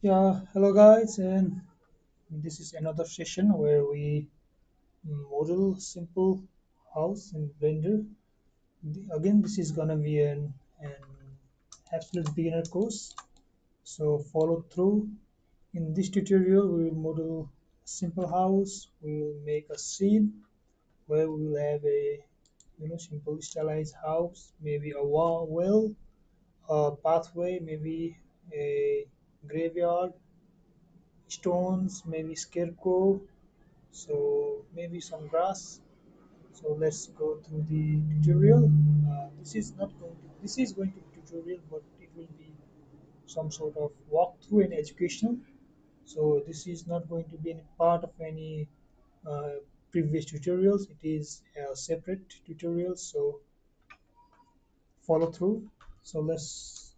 Yeah, hello guys, and this is another session where we model simple house in Blender. Again, this is gonna be an absolute beginner course, so follow through. In this tutorial, we will model a simple house. We will make a scene where we will have a simple stylized house, maybe a well, a pathway, maybe a graveyard, stones, maybe scarecrow, so maybe some grass. So let's go through the tutorial. This is going to be tutorial, but it will be some sort of walkthrough and educational. So this is not going to be any part of any uh, previous tutorials. It is a separate tutorial, so follow through. So let's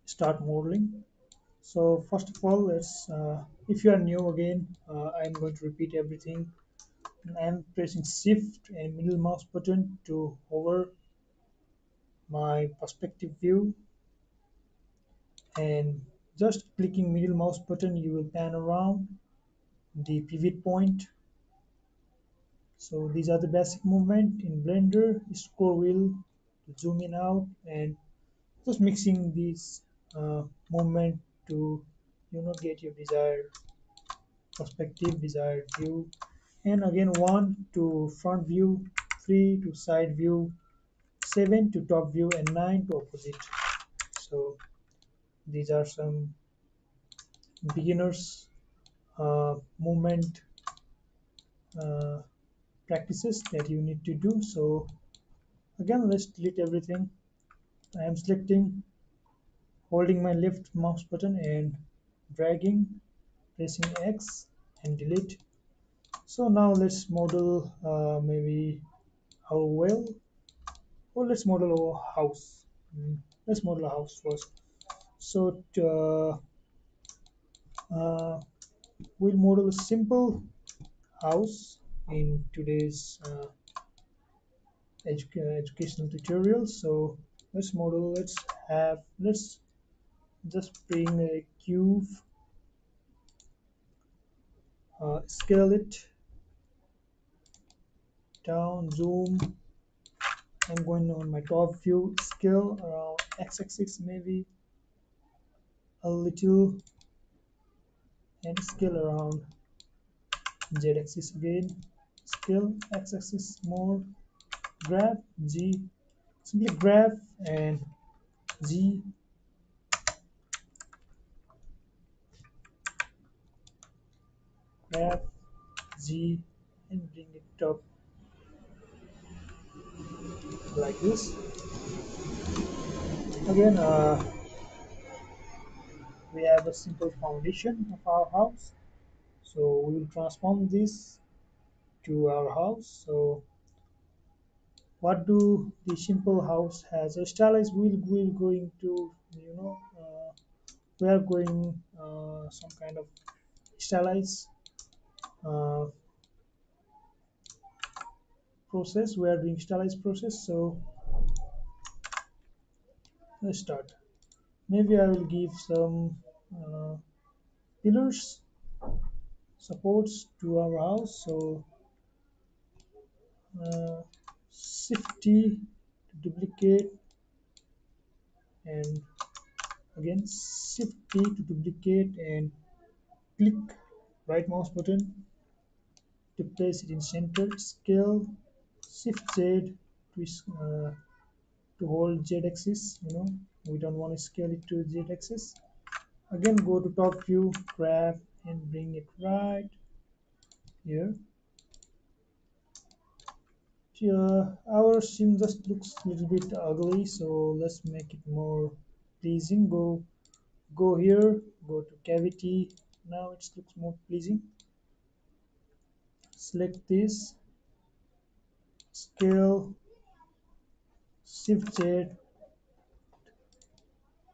start modeling. So first of all, if you are new again, I'm going to repeat everything. I'm pressing Shift and middle mouse button to hover my perspective view, and just clicking middle mouse button you will pan around the pivot point. So these are the basic movement in Blender. Scroll wheel to zoom in out, and just mixing these movement to get your desired perspective, desired view. And again, 1 to front view, 3 to side view, 7 to top view, and 9 to opposite. So these are some beginners movement uh, practices that you need to do. So again, let's delete everything. I am selecting, holding my left mouse button and dragging, pressing X and delete. So now let's model maybe our well, or let's model our house. Let's model a house first. So we'll model a simple house in today's educational tutorial. So let's just bring a cube, scale it down, zoom. I'm going on my top view, scale around x-axis, maybe a little, and scale around z-axis again, scale x-axis more, grab G, simply grab and G, grab G, and bring it up like this. Again, we have a simple foundation of our house, so we will transform this to our house. So what do the simple house has a stylized, we're going to we are going some kind of stylized uh, process. We are doing stylized process. So let's start. Maybe I will give some uh, pillars supports to our house. So uh, shift T to duplicate, and again shift T to duplicate, and click right mouse button to place it in center. Scale, shift Z to hold Z axis. We don't want to scale it to Z axis. Again, go to top view, grab and bring it right here. Our sim just looks a little bit ugly, so let's make it more pleasing. Go here, go to cavity. Now it looks more pleasing. Select this, scale, shift Z,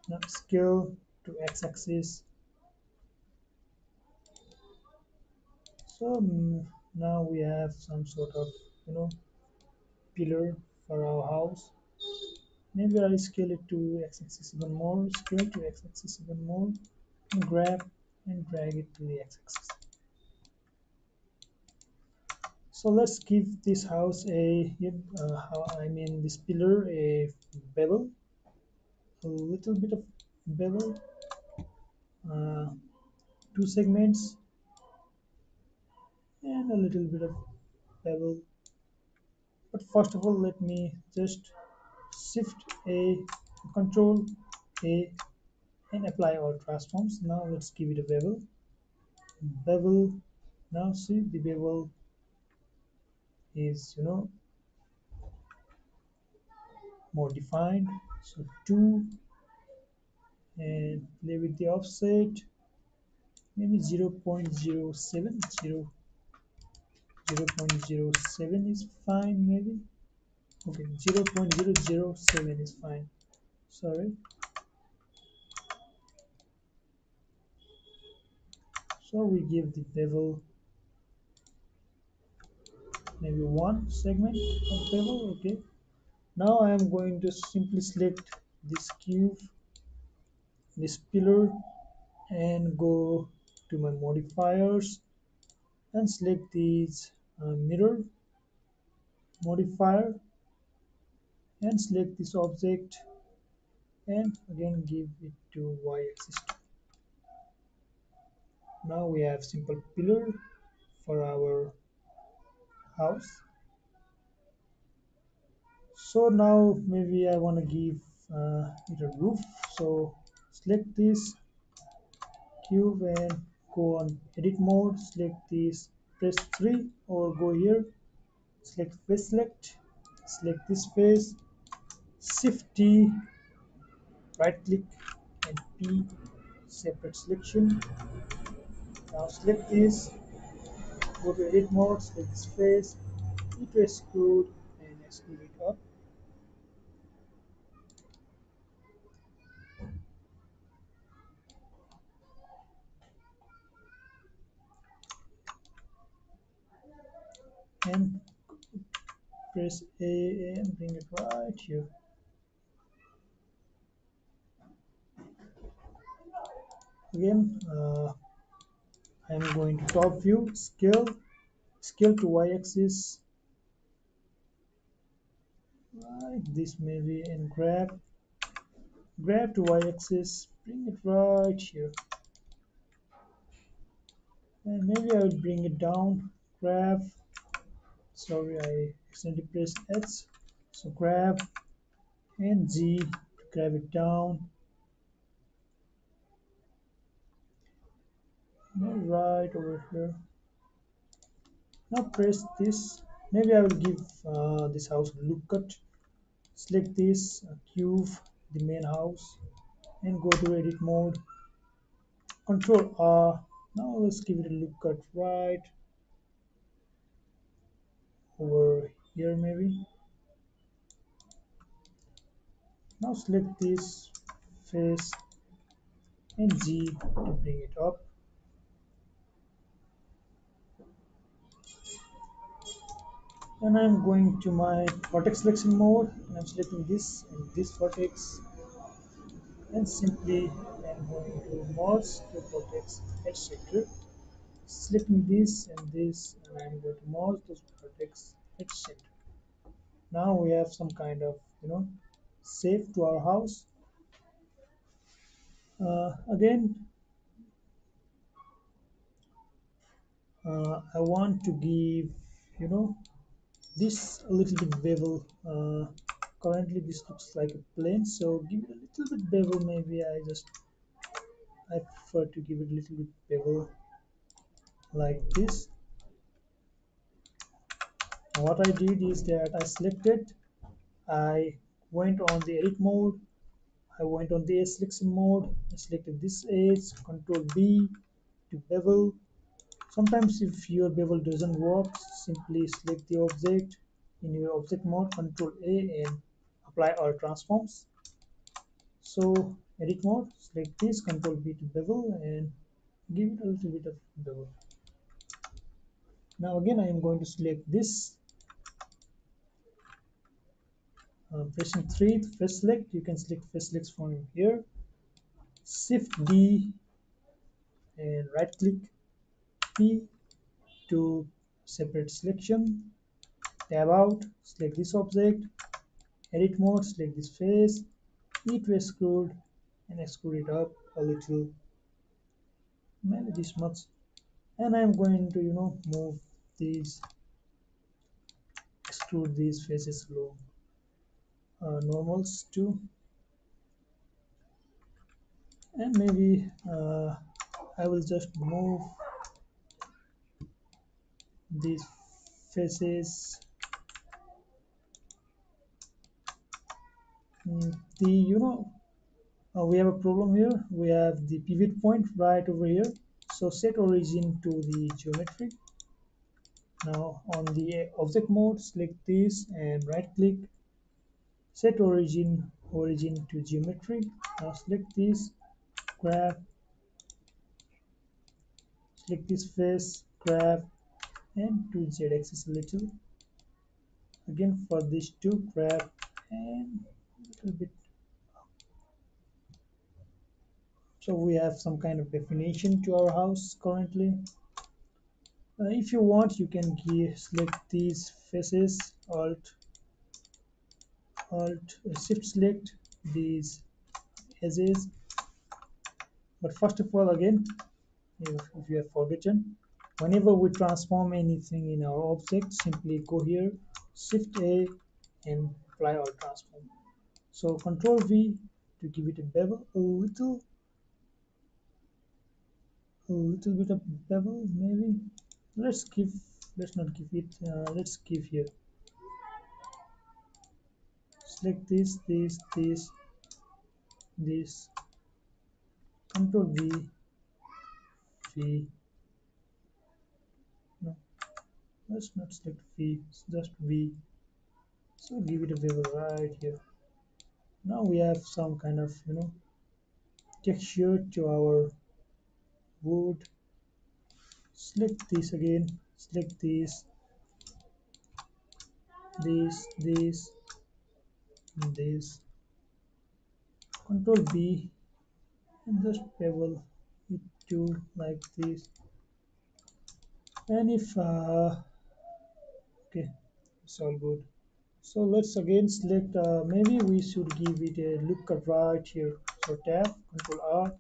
now scale to x-axis. So now we have some sort of pillar for our house. Maybe I'll scale it to x-axis even more, scale to x-axis even more, and grab and drag it to the x-axis. So let's give this house a, I mean this pillar a bevel, a little bit of bevel, uh, two segments, and a little bit of bevel. But first of all, let me just shift A, control A, and apply our transforms. Now let's give it a bevel. Bevel. Now see the bevel is more defined. So 2 and play with the offset. Maybe 0.07, 0.07 is fine maybe. Okay, 0.007 is fine. Sorry. So we give the bevel maybe one segment of bevel. Okay. Now I am going to simply select this cube, this pillar, and go to my modifiers and select these mirror modifier and select this object and again give it to y-axis. Now we have simple pillar for our house. So now maybe I want to give it a roof. So select this cube and go on edit mode, select this, press 3 or go here, select face select, select this face, shift T, right click and P, separate selection. Now select this, go to edit mode, select this face, need to extrude and extrude it up. And press A and bring it right here. Again, I am going to top view, scale to y-axis, like this maybe, and grab to y-axis, bring it right here, and maybe I will bring it down, grab, sorry I accidentally pressed X, so grab and G to grab it down, and right over here. Now press this, maybe I will give this house a loop cut, select this cube, the main house, and go to edit mode, control R. Now let's give it a loop cut right over here maybe. Now select this face and G to bring it up. And I'm going to my vertex selection mode and I'm selecting this and this vertex and simply I'm going to merge the vertex edge sector. Selecting this and this and I'm going to merge those vertex edge sector. Now we have some kind of shape to our house. Again, I want to give this a little bit bevel. Currently this looks like a plane, so give it a little bit bevel. Maybe I prefer to give it a little bit bevel like this. What I did is that I selected, I went on the edit mode, I went on the edge selection mode, I selected this edge, control B to bevel. Sometimes if your bevel doesn't work, simply select the object in your object mode, control A and apply all transforms. So edit mode, select this, control B to bevel and give it a little bit of bevel. Now again I am going to select this Pressing 3 to face select, you can select face selects from here. Shift D and right click P to separate selection. Tab out, select this object. Edit mode, select this face. E to extrude and extrude it up a little, maybe this much. And I'm going to move these, extrude these faces along normals too, and maybe I will just move these faces. The we have a problem here. We have the pivot point right over here. So set origin to the geometry. Now on the object mode, select this and right click, set origin to geometry. Now select this, grab, select this face, grab, and to z axis a little. Again for these two, grab and a little bit. So we have some kind of definition to our house currently. If you want, you can select these faces, shift select these edges. But first of all, again, if you have forgotten, whenever we transform anything in our object, simply go here, shift A, and apply our transform. So control V to give it a bevel, a little bit of bevel maybe. Let's not give it, let's give here. Select this, control V, no, let's not select V, it's just V. So give it a bevel right here. Now we have some kind of texture to our wood. Select this again, select this, this, control B, and just bevel it to like this. And if okay, it's all good. So let's again select, maybe we should give it a loop cut right here. So tab, control R,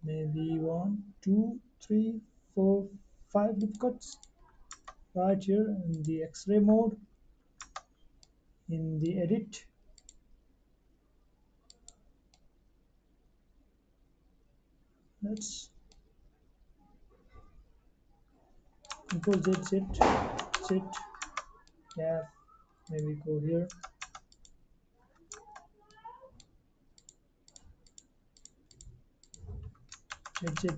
maybe 1, 2, 3, 4, 5 loop cuts right here in the X-ray mode. In the edit, let's control Z, tab, maybe go here. Z.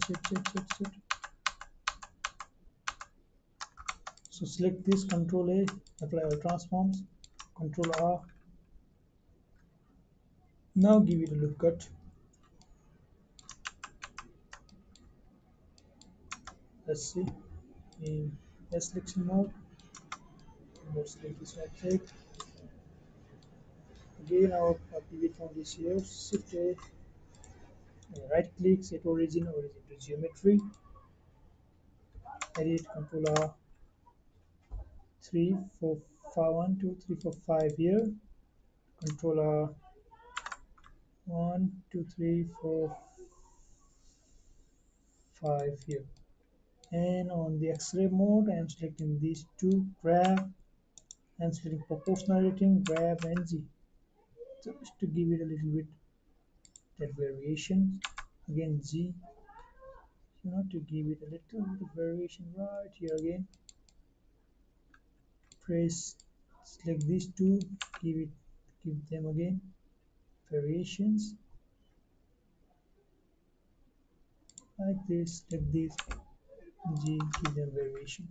So select this, control A, apply all transforms, control R. Now give it a loop cut. Let's see in selection mode. Let's select this object. Again, our pivot point is here. Shift A, right click, set origin to geometry. Edit, control R. 3, 4, 5, 1, 2, 3, 4, 5 here. Control R. 1, 2, 3, 4, 5 here. And on the X-ray mode, I am selecting these two, grab, and selecting proportional editing, grab and Z. Just to give it a little bit that variation. Again Z, to give it a little bit of variation right here again. Press, select these two, give them again variations like this. Select this G, give them variation.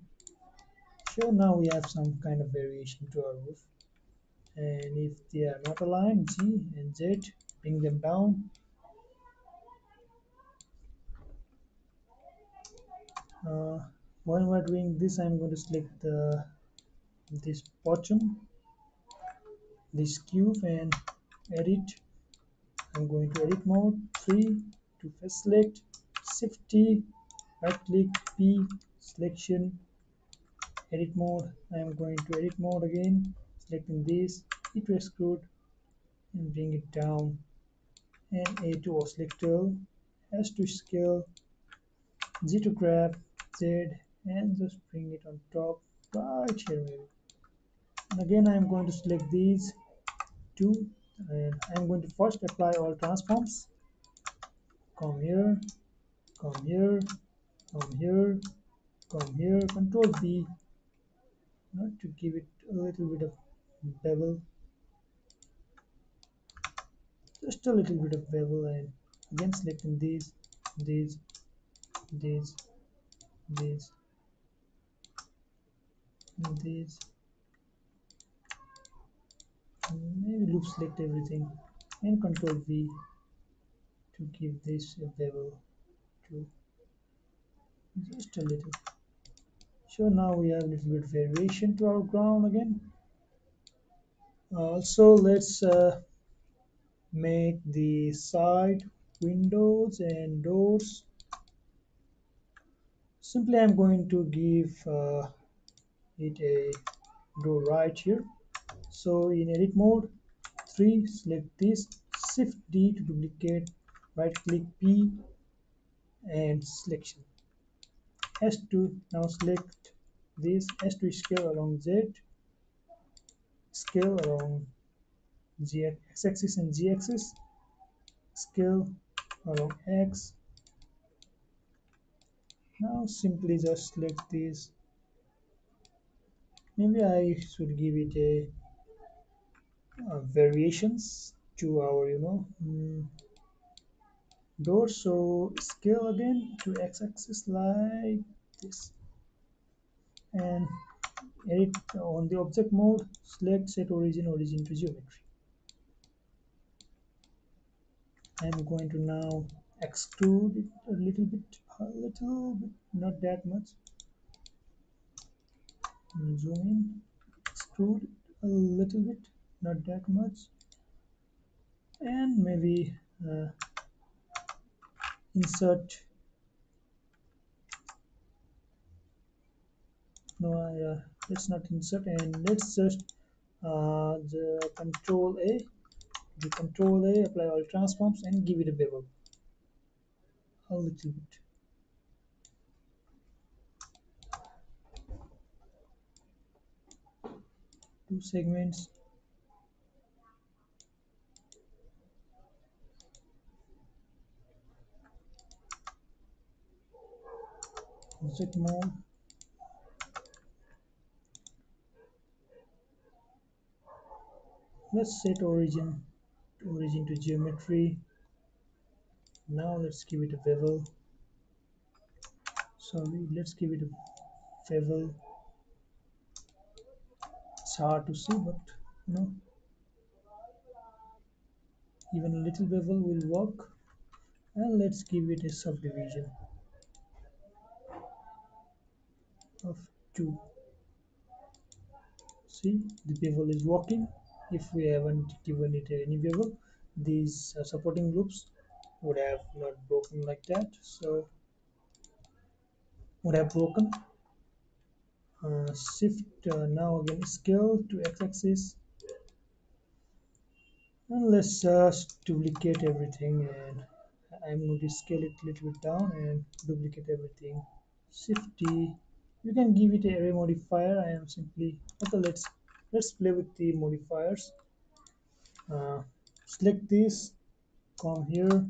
So now we have some kind of variation to our roof. And if they are not aligned, G and Z, bring them down. While we're doing this, I'm going to select this bottom this cube and edit. I'm going to edit mode 3 to first select, shift T, right click P, selection, edit mode. I'm going to edit mode again, selecting this, E to extrude and bring it down, and A to oscillate tool, S to scale, G to grab, Z, and just bring it on top right here maybe. And again I'm going to select these two, and I'm going to first apply all transforms. Come here, come here, come here, come here, control B, to give it a little bit of bevel, just a little bit of bevel, and again selecting these, these, these, these, maybe loop select everything, and control V to give this a bevel to just a little. So now we have a little bit variation to our ground again. Also, let's make the side windows and doors. Simply I'm going to give it a door right here. So in edit mode 3, select this, shift D to duplicate, right click P and selection, S to now select this, S to scale along Z, scale along X axis and Z axis, scale along X. Now simply just select this. Maybe I should give it a variations to our door. So scale again to x-axis like this, and edit on the object mode, select set origin to geometry. I'm going to now extrude it a little bit, not that much. Zoom in, extrude it a little bit, not that much, and maybe insert. No, let's not insert, and let's just the control A, apply all transforms and give it a bevel a little bit. Two segments, object mode, let's set origin to geometry. Now let's give it a bevel. Sorry, let's give it a bevel. It's hard to see, but you know, even a little bevel will work. And let's give it a subdivision of 2. See, the bevel is working. If we haven't given it any bevel, these supporting loops would have not broken like that, so would have broken. Shift now again scale to x-axis, and let's just duplicate everything, and I'm going to scale it a little bit down and duplicate everything. Shift D. You can give it an array modifier. I am simply okay. Let's play with the modifiers. Select this, come here,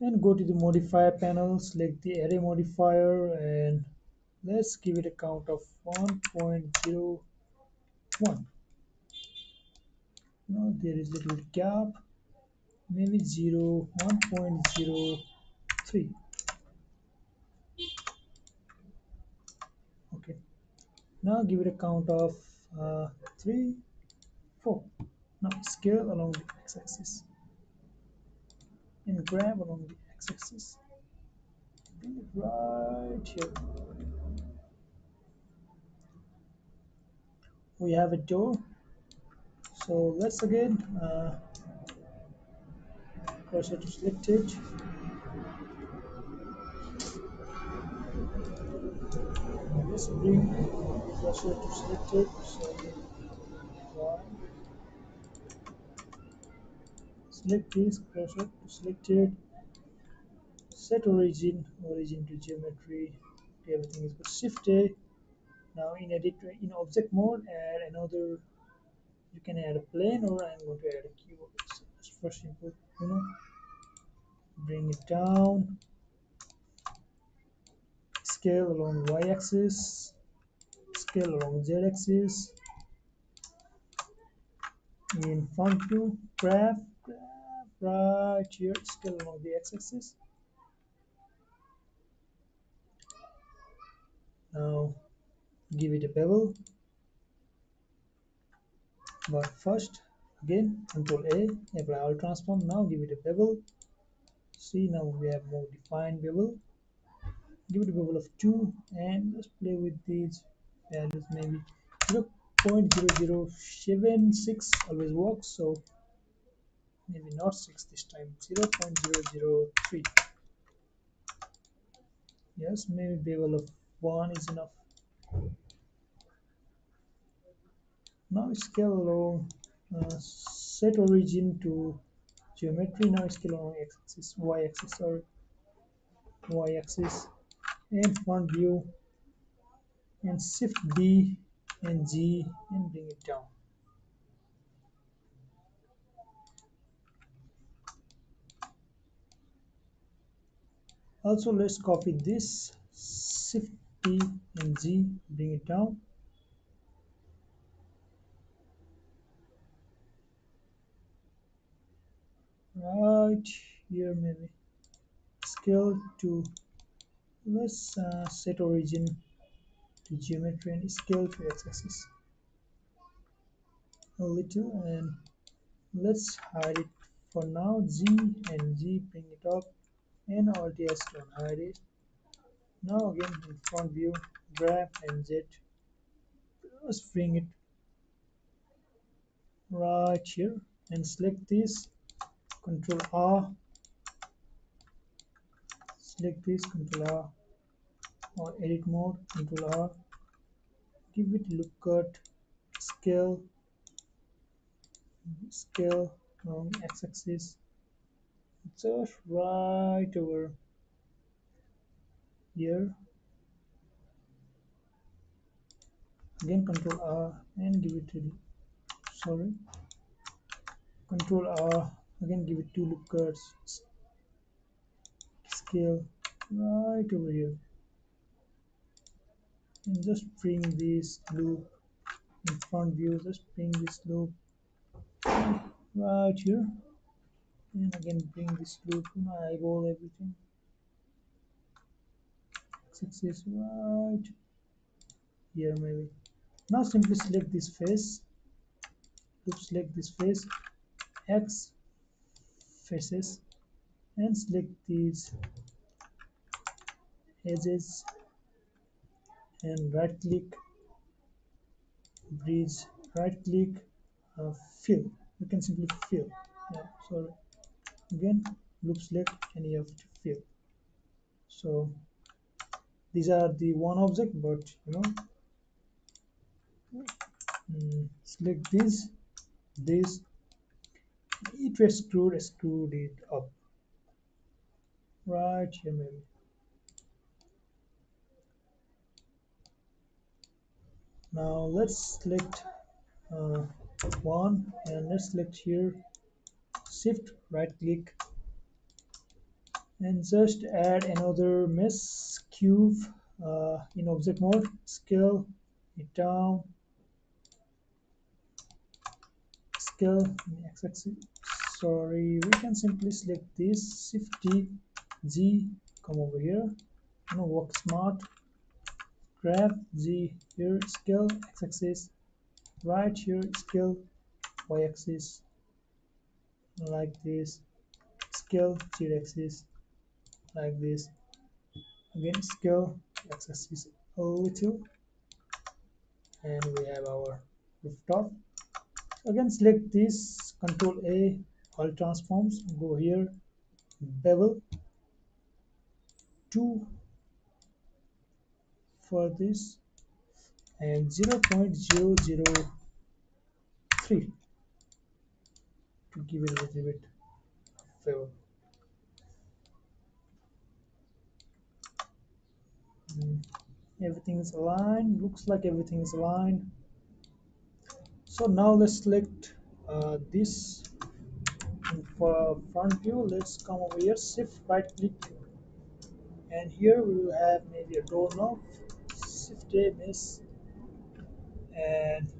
and go to the modifier panel. Select the array modifier, and let's give it a count of 1.01. Now there is a little gap, maybe 1.03. Okay. Now give it a count of 3, 4. Now scale along the x-axis and grab along the x-axis. Bring it right here. We have a door. So let's again cursor to selected. Let's bring cursor to selected. So one, select this cursor to selected. Set origin to geometry. Okay, everything is good. Shift A. Now in edit in object mode, add another. You can add a plane, or I'm going to add a cube. So just for simple, you know, bring it down. Scale along y-axis. Scale along z-axis. In front view, graph right here. Scale along the x-axis. Now give it a bevel. But first, again, Control A, apply all transform. Now give it a bevel. See, now we have more defined bevel. Give it a bevel of 2 and let's play with these values. Maybe 0.0076 always works, so maybe not 6 this time. 0.003. Yes, maybe bevel of 1 is enough. Now scale along, set origin to geometry. Now scale along x-axis, y-axis, sorry, y-axis, and front view, and shift B and G and bring it down. Also, let's copy this, shift B and G, bring it down. Right here, maybe scale to, let's set origin to geometry and scale to x-axis a little, and let's hide it for now. G and G, bring it up, and Alt S to hide it. Now again in front view, grab and Z, just bring it right here and select this. Control R, select this. Control R, or edit mode. Control R, give it look cut, scale, scale on x-axis, just right over here. Again Control R and give it to, sorry, Control R, again give it two loop cuts, scale right over here, and just bring this loop in front view. Just bring this loop right here, and again bring this loop, eyeball everything, x-axis right here maybe. Now simply select this face, select this face, X faces, and select these edges and right click, bridge, right click, fill. You can simply fill. Yeah, sorry. Again, loop select and you have to fill. So these are the one object, but select this. It was screwed it up right here maybe. Now let's select uh, one and let's select here, shift right click, and just add another mesh cube in object mode. Scale it down, scale in x-axis. Sorry, we can simply select this, shift D, G, come over here, work smart, grab G here, scale x-axis, right here, scale y-axis, like this, scale z-axis, like this, again scale x-axis a little, and we have our rooftop. Again, select this, Control A, all transforms, go here, bevel 2 for this, and 0.003 to give it a little bit of bevel. Mm, everything is aligned, looks like everything is aligned. So now let's select this for front view. Let's come over here, shift right click, and here we will have maybe a doorknob, shift A miss, and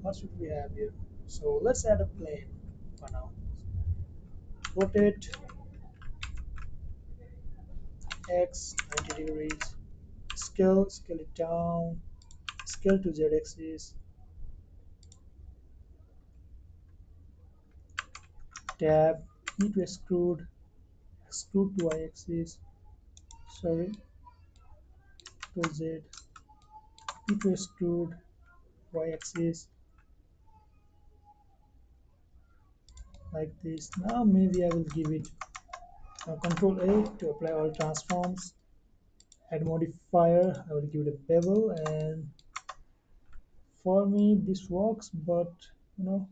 what should we have here? So let's add a plane for now. Rotate X 90 degrees, scale it down, scale to Z axis, tab, E to extrude to Y axis, sorry, to Z, E to extrude, Y axis, like this. Now maybe I will give it Control A to apply all transforms, add modifier, I will give it a bevel, and for me this works, but you know,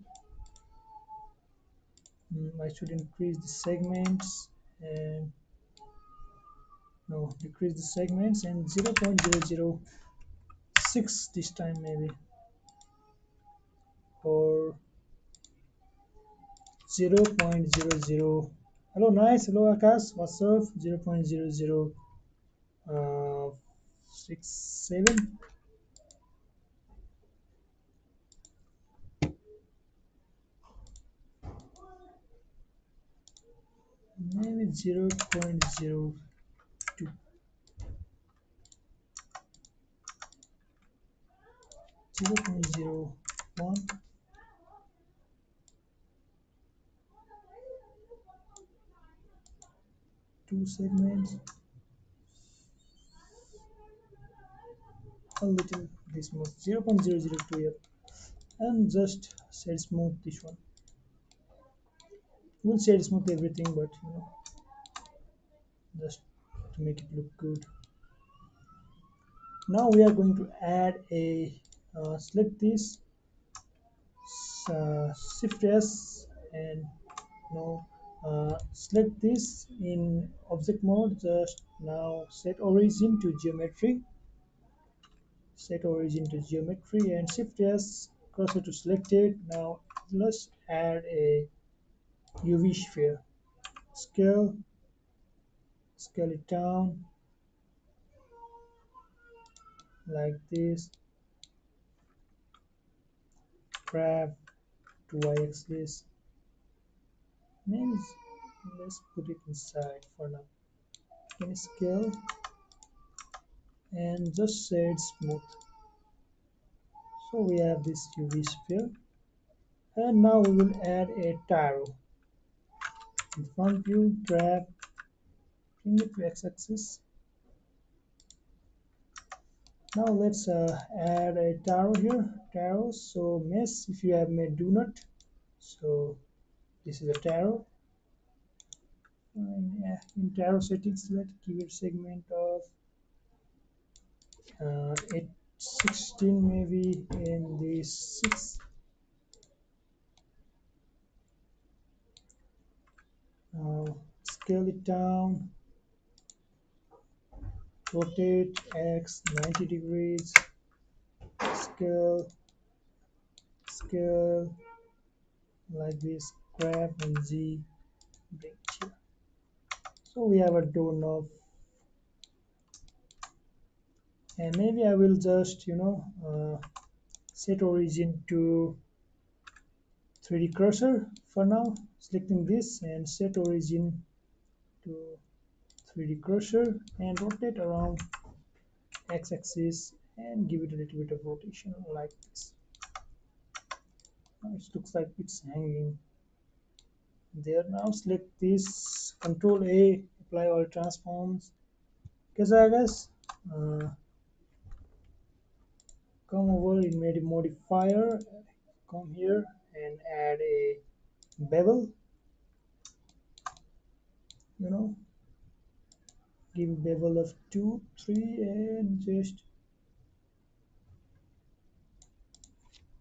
I should increase the segments and no, decrease the segments and 0.006 this time maybe, or 0.00. Hello, nice. Hello, Akash. What's up? 0.00 67, maybe 0.02, 0.01, two segments, a little this much, 0.002 here, and just set smooth this one. We'll set smooth everything, but you know, just to make it look good. Now we are going to add a select this, shift S, and now select this in object mode. Just now set origin to geometry, and shift S cursor to selected. Now let's add a UV sphere, scale scale it down like this, grab to y-axis, means let's put it inside for now. Can scale and just say it's smooth. So we have this UV sphere, and now we will add a taro. In front view, grab, bring it to x-axis. Now let's add a taro here. Taro. So mesh, if you have made do not. So this is a taro. In taro settings, let's give it segment of 816 maybe in the 6. Scale it down, rotate X 90 degrees, scale like this, grab and Z, bring it here. So we have a doorknob, and maybe I will just set origin to 3D cursor for now, selecting this and set origin to 3D cursor and rotate around x-axis and give it a little bit of rotation like this. Now it looks like it's hanging there. Now select this, Control A, apply all transforms. Because I guess come over in modifier, come here and add a bevel, you know, give a bevel of 2 3 and just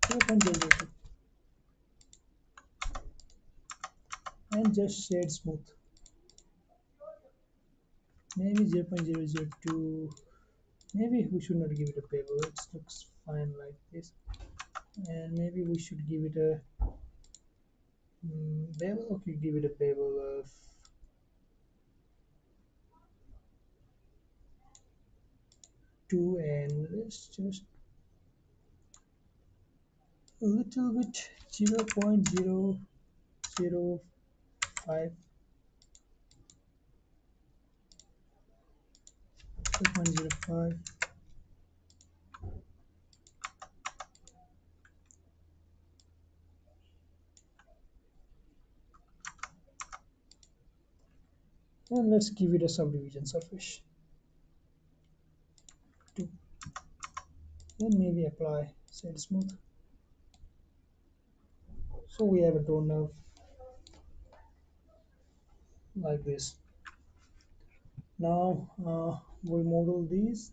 0.002 and just shade smooth, maybe 0.002. Maybe we should not give it a bevel, it looks fine like this, and maybe we should give it a bevel. Okay, give it a bevel of 2 and let's just a little bit 0.005, 0.05, and let's give it a subdivision surface 2, and maybe apply side smooth. So we have a door now like this. Now we model these.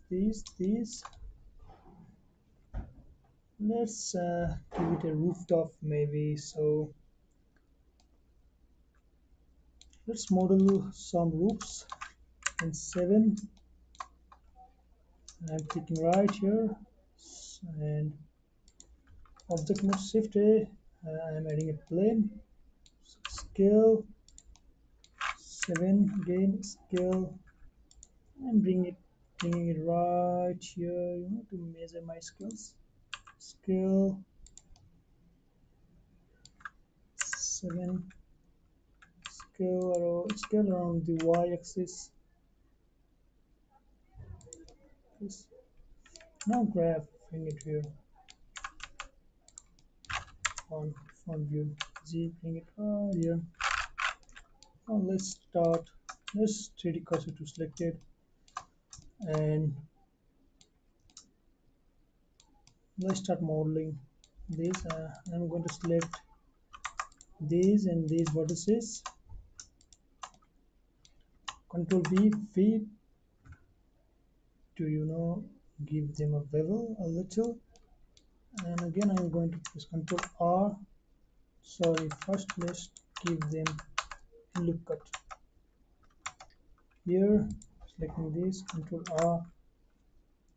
Let's give it a rooftop maybe. So let's model some roofs in 7. I'm clicking right here and object mode shift A. I'm adding a plane. Scale 7 again. Scale and bringing it right here. To measure my skills. Scale 7. Scale around the y-axis. Now bring it here on front view. Z, bring it right here. Now let's start. Let's 3D cursor to selected, and let's start modeling this. I'm going to select these and these vertices. Control V to give them a bevel a little, and again I'm going to press Control R. Sorry, first let's give them a loop cut here. Selecting this, Control R.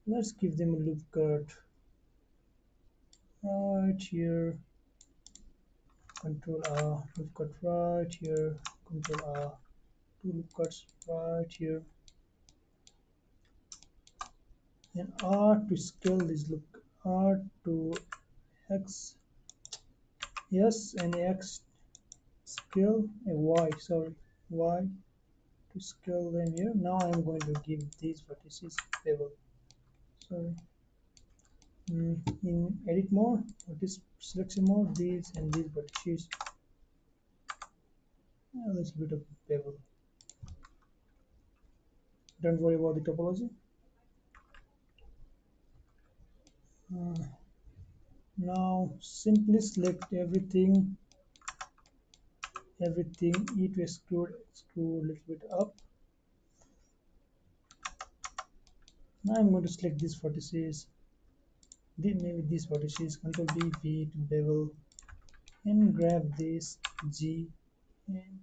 Let's give them a loop cut right here. Control R, loop cut right here. Control R, 2 loop cuts right here. And R to scale this look. R to X, yes, and X scale a Y. Sorry, Y to scale them here. Now I'm going to give these vertices bevel. Sorry. In edit mode, vertex selection mode, these and these vertices. Let's give it a bevel. Don't worry about the topology. Now simply select everything, E to extrude a little bit up. Now I'm going to select these vertices, maybe these vertices, Control V to bevel, and grab this G and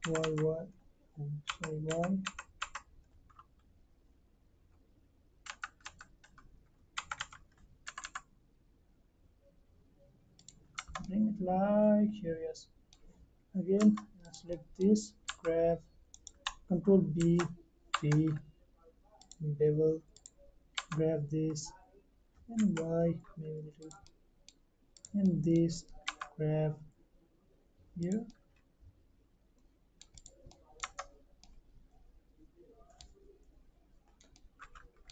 Y, bring it like here, yes. Again, select this, grab Control V, bevel, grab this, and Y, maybe little, and this, grab here.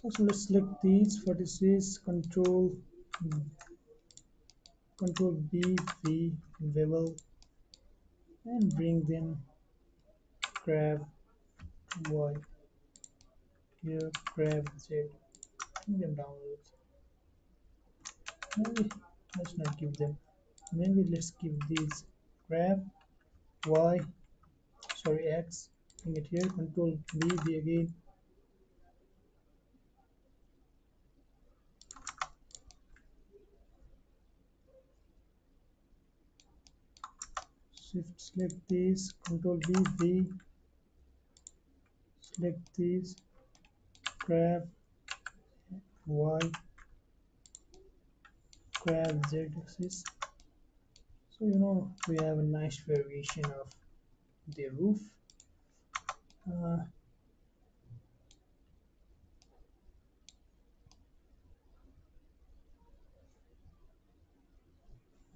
Also, let's select these vertices, Control V, bevel, and bring them, grab Y here, grab Z, bring them down a little. Maybe let's not give them. Maybe let's give these grab Y, sorry X, bring it here, control B again, shift select these, control B, select these, grab Y, grab Z axis. So we have a nice variation of the roof. Uh,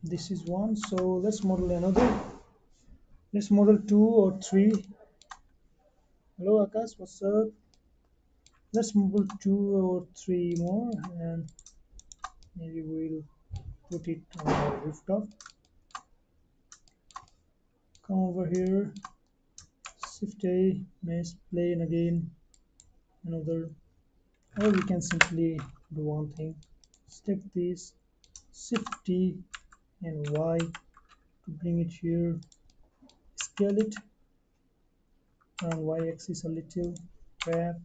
this is one, so let's model another. Let's model two or three. Hello Akash, what's up? Let's model two or three more, and maybe we'll put it on our rooftop. Come over here, shift A, mesh plane again, another, or we can simply do one thing, select this, shift T and Y to bring it here, scale it on Y axis a little, grab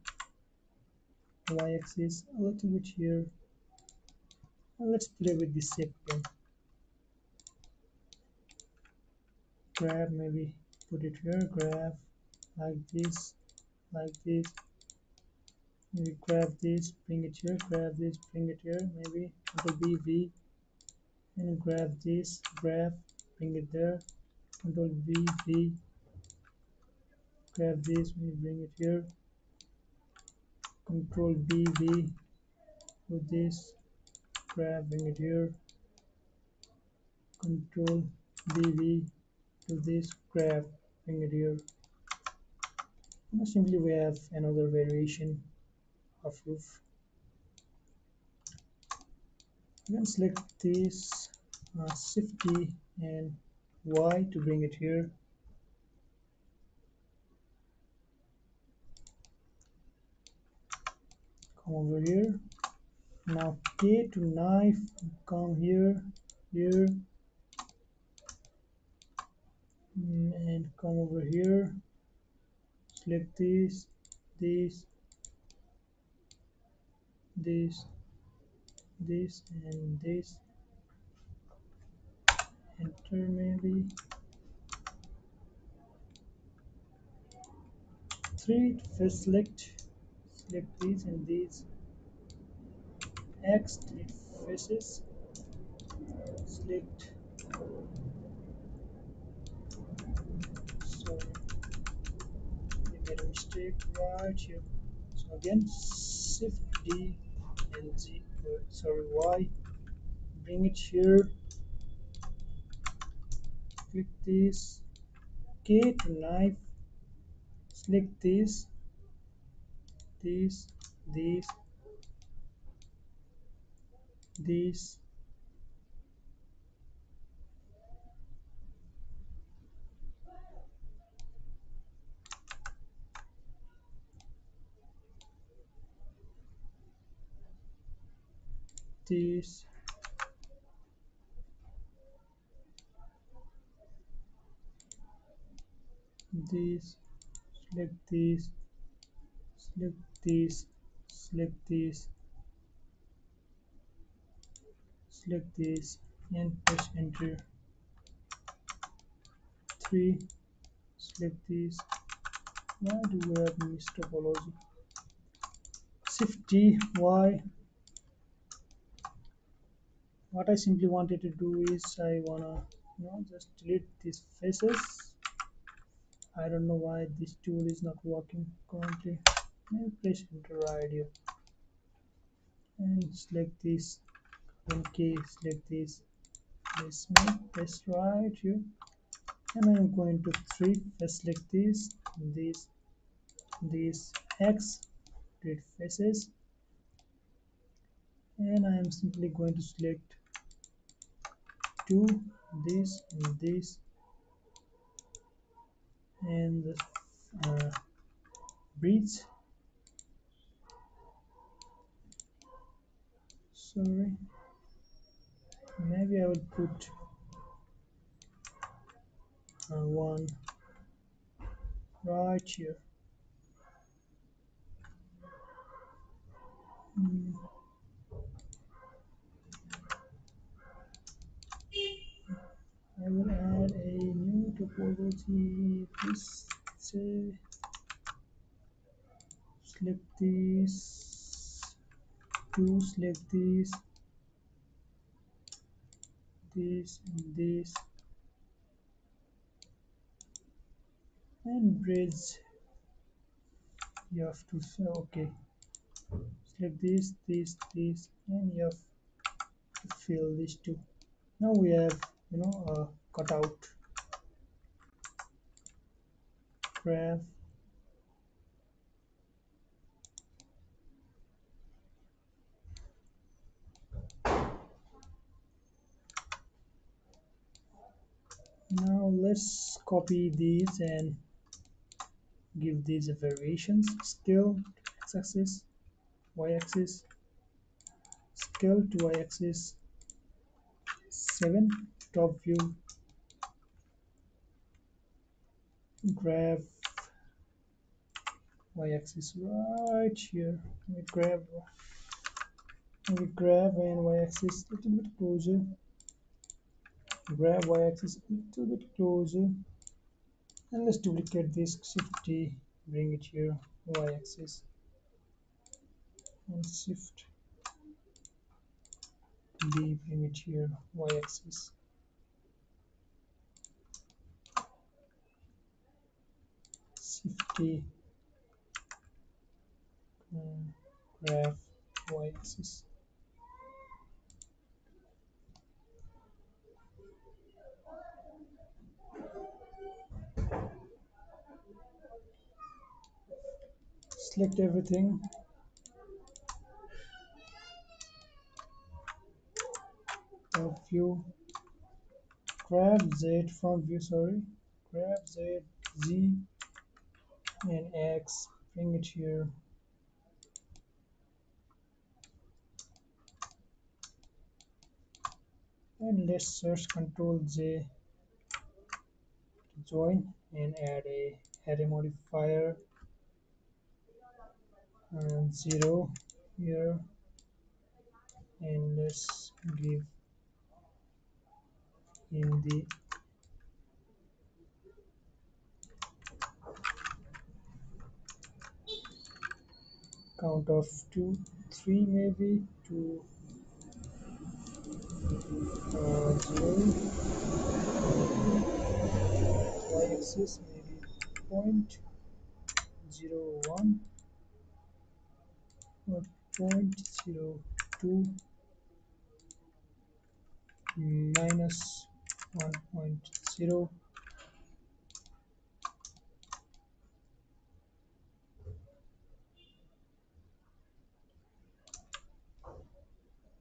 Y axis a little bit here, and let's play with this shape again. Grab, maybe put it here, grab like this, maybe grab this, bring it here, grab this, bring it here, maybe control B, V, and grab this, grab, bring it there, control V, V, grab this, maybe bring it here, control B, V, do this, grab, bring it here, control B, V, do this, grab, bring it here. Now simply we have another variation of roof. You can select this, shift T and Y to bring it here. Come over here. Now K to knife, come here, and come over here. Select this, this, this, this, and this. Enter maybe 3. First select these and these. X delete faces. Select. Sorry, we made a mistake right here. So again, Shift D and Z. Sorry, Y. Bring it here. Click this. K to knife. Select this, this, this, this, this, this, select this, select this, select this, select this, and press enter. 3. Select this. Why do we have missed topology? Shift T, Y. What I simply wanted to do is I wanna just delete these faces. I don't know why this tool is not working currently. Maybe press enter right here and select this. Okay, select this. Let's make this right here, and I'm going to 3. Let's select this X, create faces, and I am simply going to select 2, this and this, and the breathe. Sorry, Maybe I will put one right here. Mm, I will add a new topology. This say select these two, select this, and this, and bridge. You have to say okay. Select this, and you have to fill these two. Now we have a cutout graph. Now let's copy these and give these a variations. Scale to x-axis, y-axis, scale to y-axis 7, top view, grab y-axis right here. We grab and y-axis a little bit closer. Grab y-axis a little bit closer. And let's duplicate this, shift D, bring it here, y-axis, and shift D, bring it here, y-axis. Shift D, graph, y-axis. Select everything. Top view. Grab Z, front view, sorry. Grab Z, Z, and X. Bring it here. And let's search Control J to join and add a array modifier and 0 here. And let's give in the count of 2, 3 maybe to 0, y-axis maybe point 0.01 or 0.02 minus 1.0.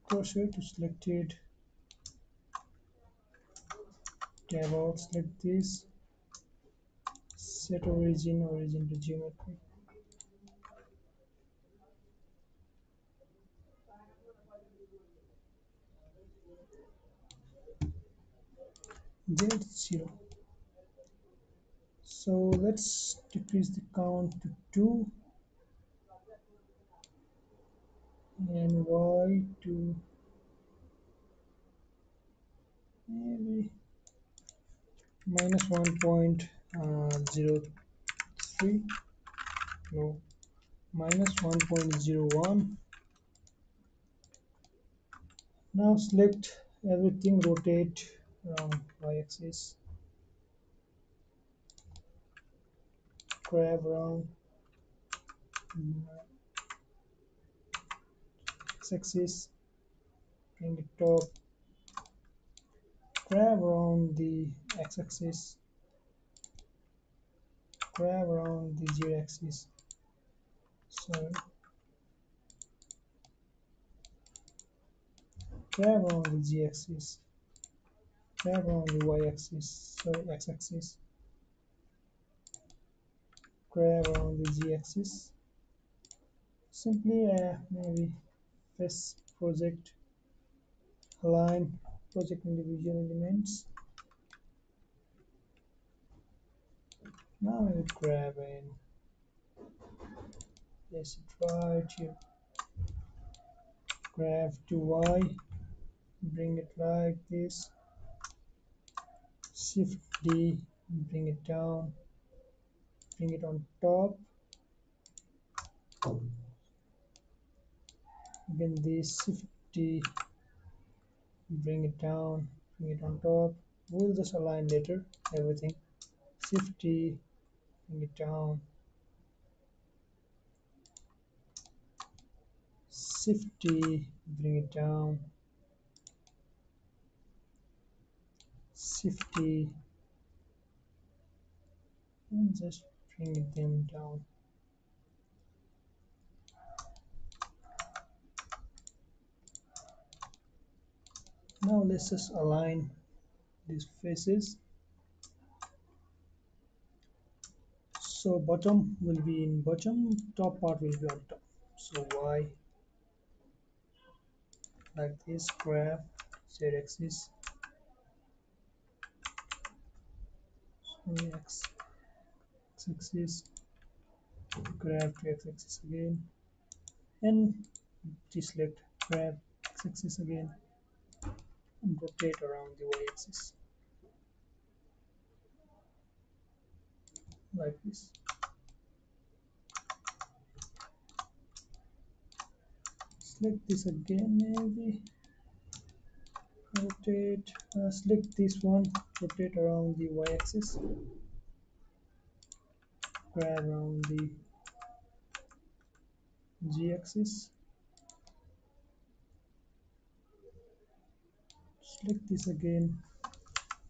Cursor to selected, tab out, select this, set origin to geometry. Then it's 0. So let's decrease the count to 2 and y to maybe minus 1.03, no, minus 1.01. Now select everything, rotate around y-axis, grab around x-axis, bring it top, grab around the x-axis, grab around the z-axis, sorry, grab around the z-axis, grab around the y-axis, sorry, x-axis, grab around the z-axis. Simply maybe this project align project individual elements. Now we grab and place it right here. Grab to Y, bring it like this. Shift D, bring it down, bring it on top. Again this Shift D, bring it down, bring it on top. We'll just align later everything. Shift D, bring it down. Shift D, bring it down. Shift D, and just bring them down. Now let's just align these faces. So bottom will be in bottom, top part will be on top. So Y like this, grab Z axis, X axis, grab to X axis again, and deselect, grab X axis again, and rotate around the Y axis like this. Select this again, maybe rotate, select this one, rotate around the Y axis, grab around the Z axis, select this again,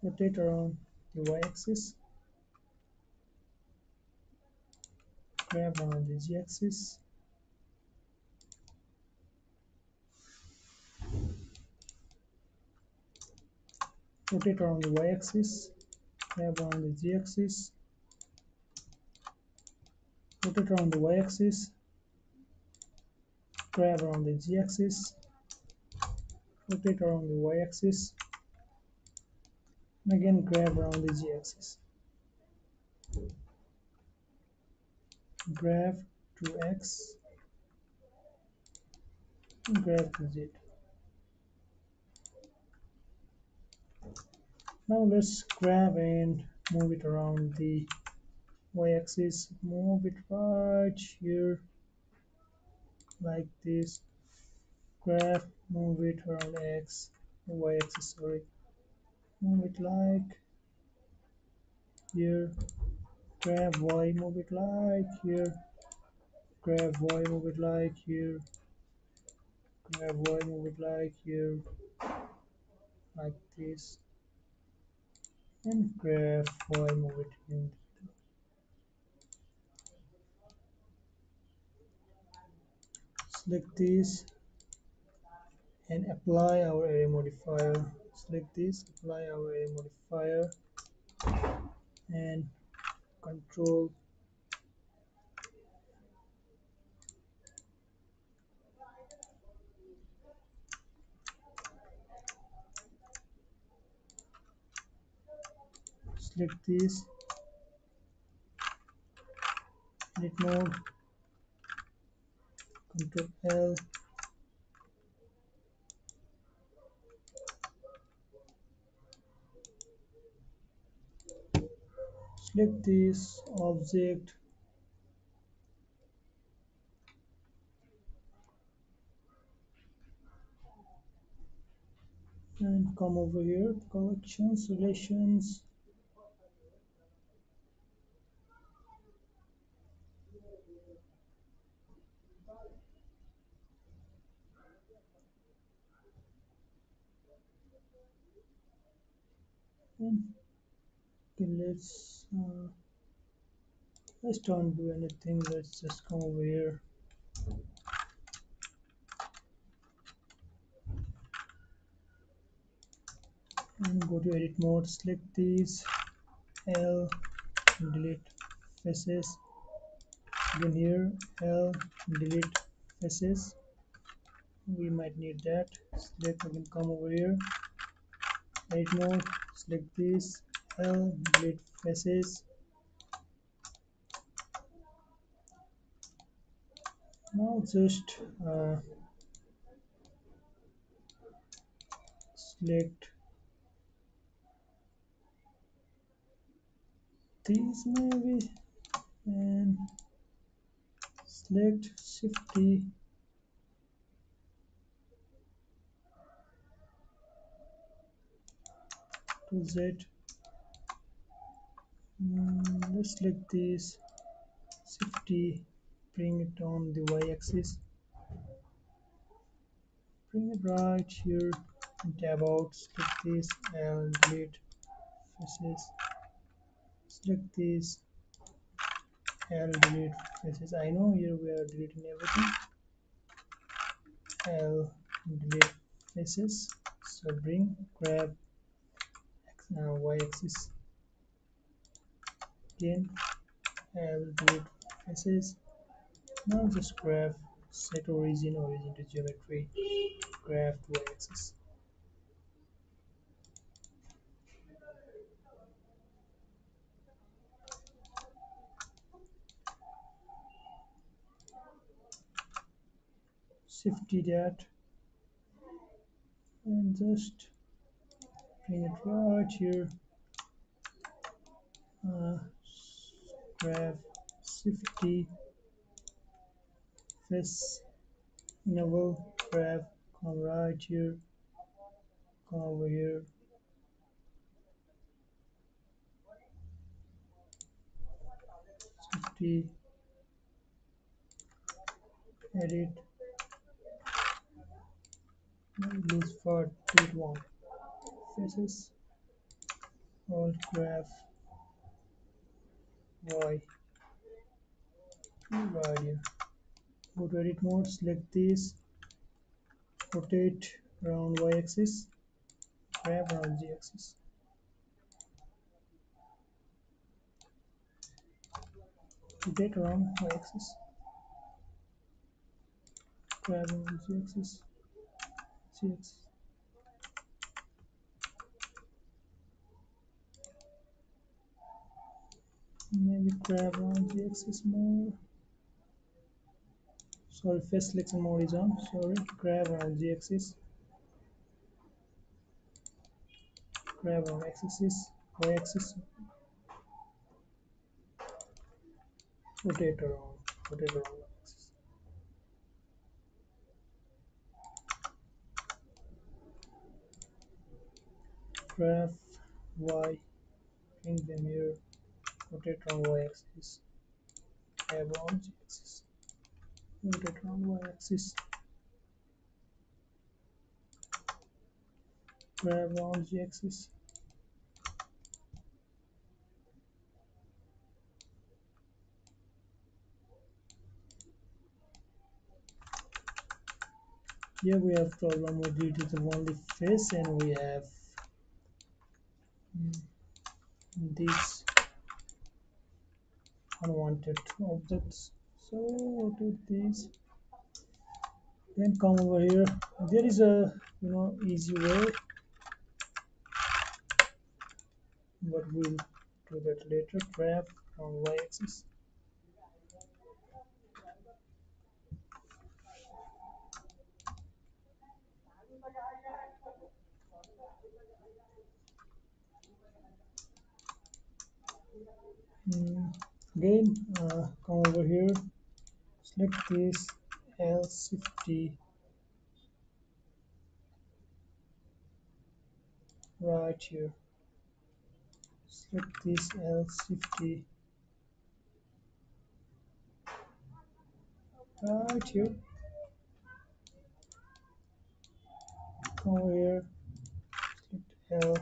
rotate around the Y axis, grab around the Z axis, rotate around the Y axis, grab around the Z axis, rotate around the Y axis, grab around the Z axis, rotate around the Y axis, and again grab around the Z axis. Grab to X, and grab to Z. Now let's grab and move it around the Y axis, move it right here like this. Grab, move it around X, Y axis, sorry. Move it like here. Grab Y, move it like here. Grab Y, move it like here. Grab Y, move it like here, like this. And grab Y, move it in. Select this and apply our array modifier. Select this, apply our array modifier, and control select this, edit mode, control L, select this object, and come over here, collections, relations, and okay, let's don't do anything. Let's just come over here and go to edit mode. Select these, L, delete faces. Again here, L, delete faces. We might need that. Select again, come over here, edit mode, select this L, delete faces. Now just select these maybe and select Shift T to Z. Let's select this Shift T, bring it on the Y axis, bring it right here and tab out, select this and delete faces, select this and delete faces. I know here we are deleting everything. L delete faces. So bring grab Y axis again. L delete faces. Now just grab set origin to geometry. Grab Y axis. Shift T that and just bring it right here. Uh, grab Shift T face enable grab come right here, come over here, Shift T edit loose for delete one faces alt graph y right here. Go to edit mode, select this, rotate around y axis, grab around z axis. Rotate around y axis, grab around z axis, z axis. Maybe grab around z axis more. Sorry, face selection mode is on. Sorry, grab around z axis, grab around x axis, y axis, rotate around, rotate around y axis. Graph y, bring them here, rotate around y axis, grab around z axis, rotate around y axis, grab around z axis. Here we have problem with due to the only face and we have these unwanted objects. So rotate these, then come over here. There is a easy way, but we'll do that later. Grab on y-axis, again come over here, select this L Shift T right here, select this L Shift T right here, come over here, select L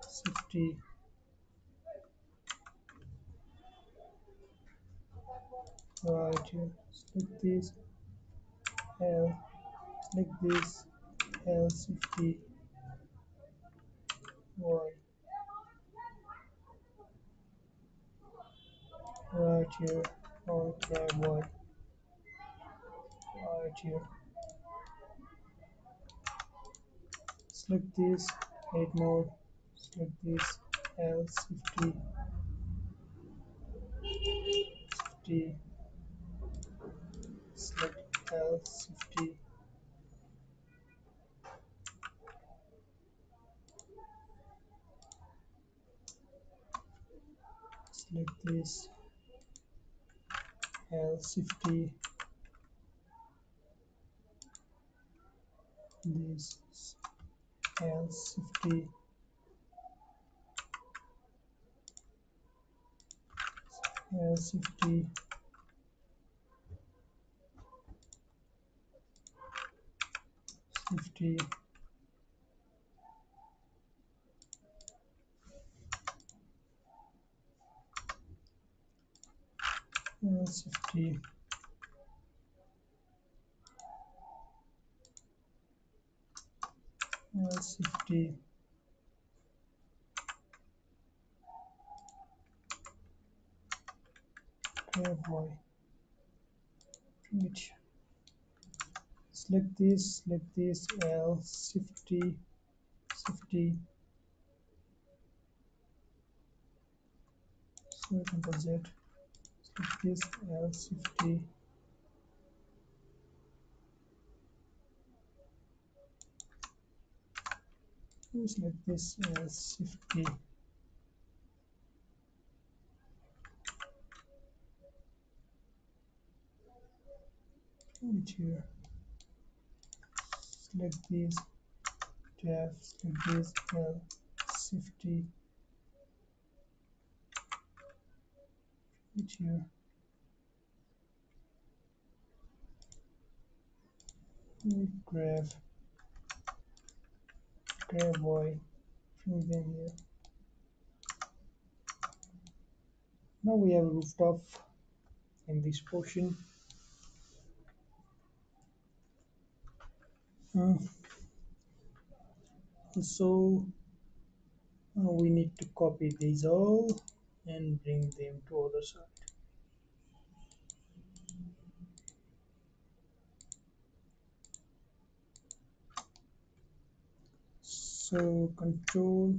Shift T right here, select this L, select this L Shift T Y right here, or grab Y right here, select this edit mode, select this L 50, 50, select L 50, select this L 50, this L 50, L 50, 50, L 50, L 50, grab boy, reach. Select this L 50, 50, so Control Z, select this L 50, select this L 50, which here, select this tab, select this L 50, which here, we grab boy, bring them here. Now we have a rooftop in this portion. Uh, so we need to copy these all and bring them to other side. So Control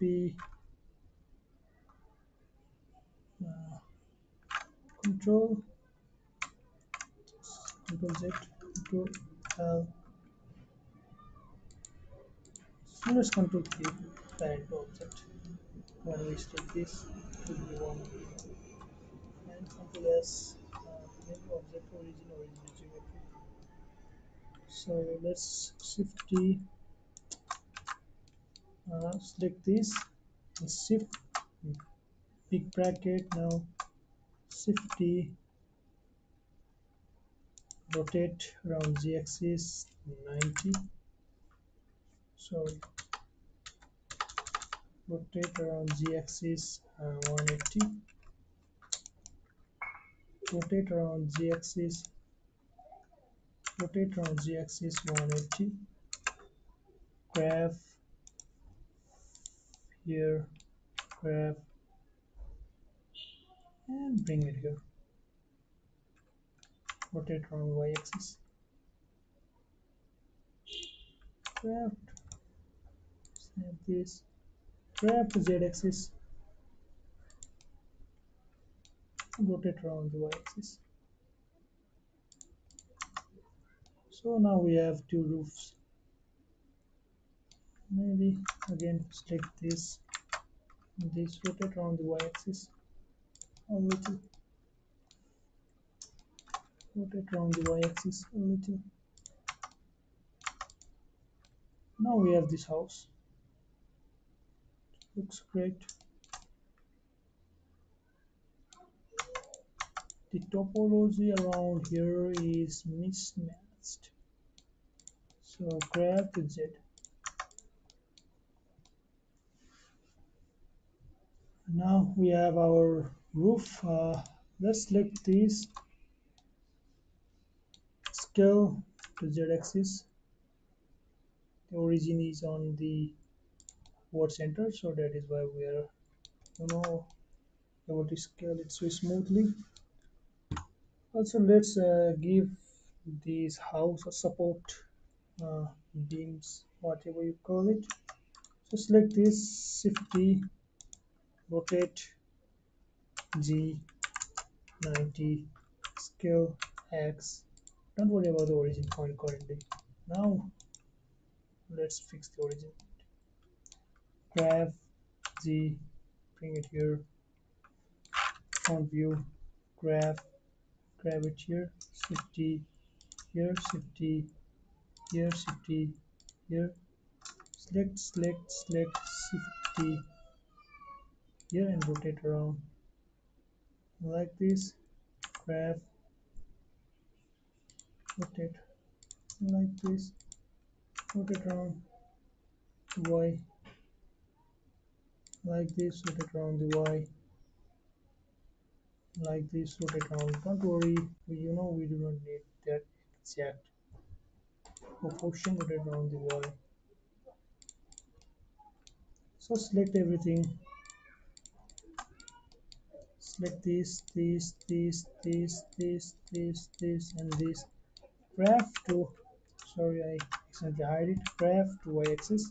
P, uh, Control Control Z, Control L. So let's Control P, parent object. When we select this, it will be one, and Control S, make object origin geometry. So let's shift T, select this, and shift big bracket. Now shift T, rotate around z-axis 90. Sorry, rotate around z-axis 180. Rotate around z-axis. Rotate around z-axis 180. Graph here. Graph and bring it here. Rotate around y-axis. Graph. Snap this. Graph to z-axis. Rotate around the y-axis. So now we have two roofs. Maybe again select this. This rotate around the y-axis a little. Rotate around the y-axis a little. Now we have this house. Looks great. The topology around here is mismatched. So grab the Z. Now we have our roof. Let's select this, scale to Z axis. The origin is on the word center, so that is why we are, able to scale it so smoothly. Also, let's give this house a support beams, whatever you call it. So select this, Shift T, rotate G, 90, scale X. Don't worry about the origin point currently. Now let's fix the origin. Grab G, bring it here, front view, grab, grab it here, Shift T, here, Shift T, here, Shift T, here, select, Shift T, here and rotate around like this, grab, rotate like this, rotate around the Y, like this, rotate around the Y, like this, rotate around. Don't worry, we do not need that exact proportion, rotate around the Y. So select everything, select this, and this. Graph to, sorry, I accidentally hide it. Graph to y-axis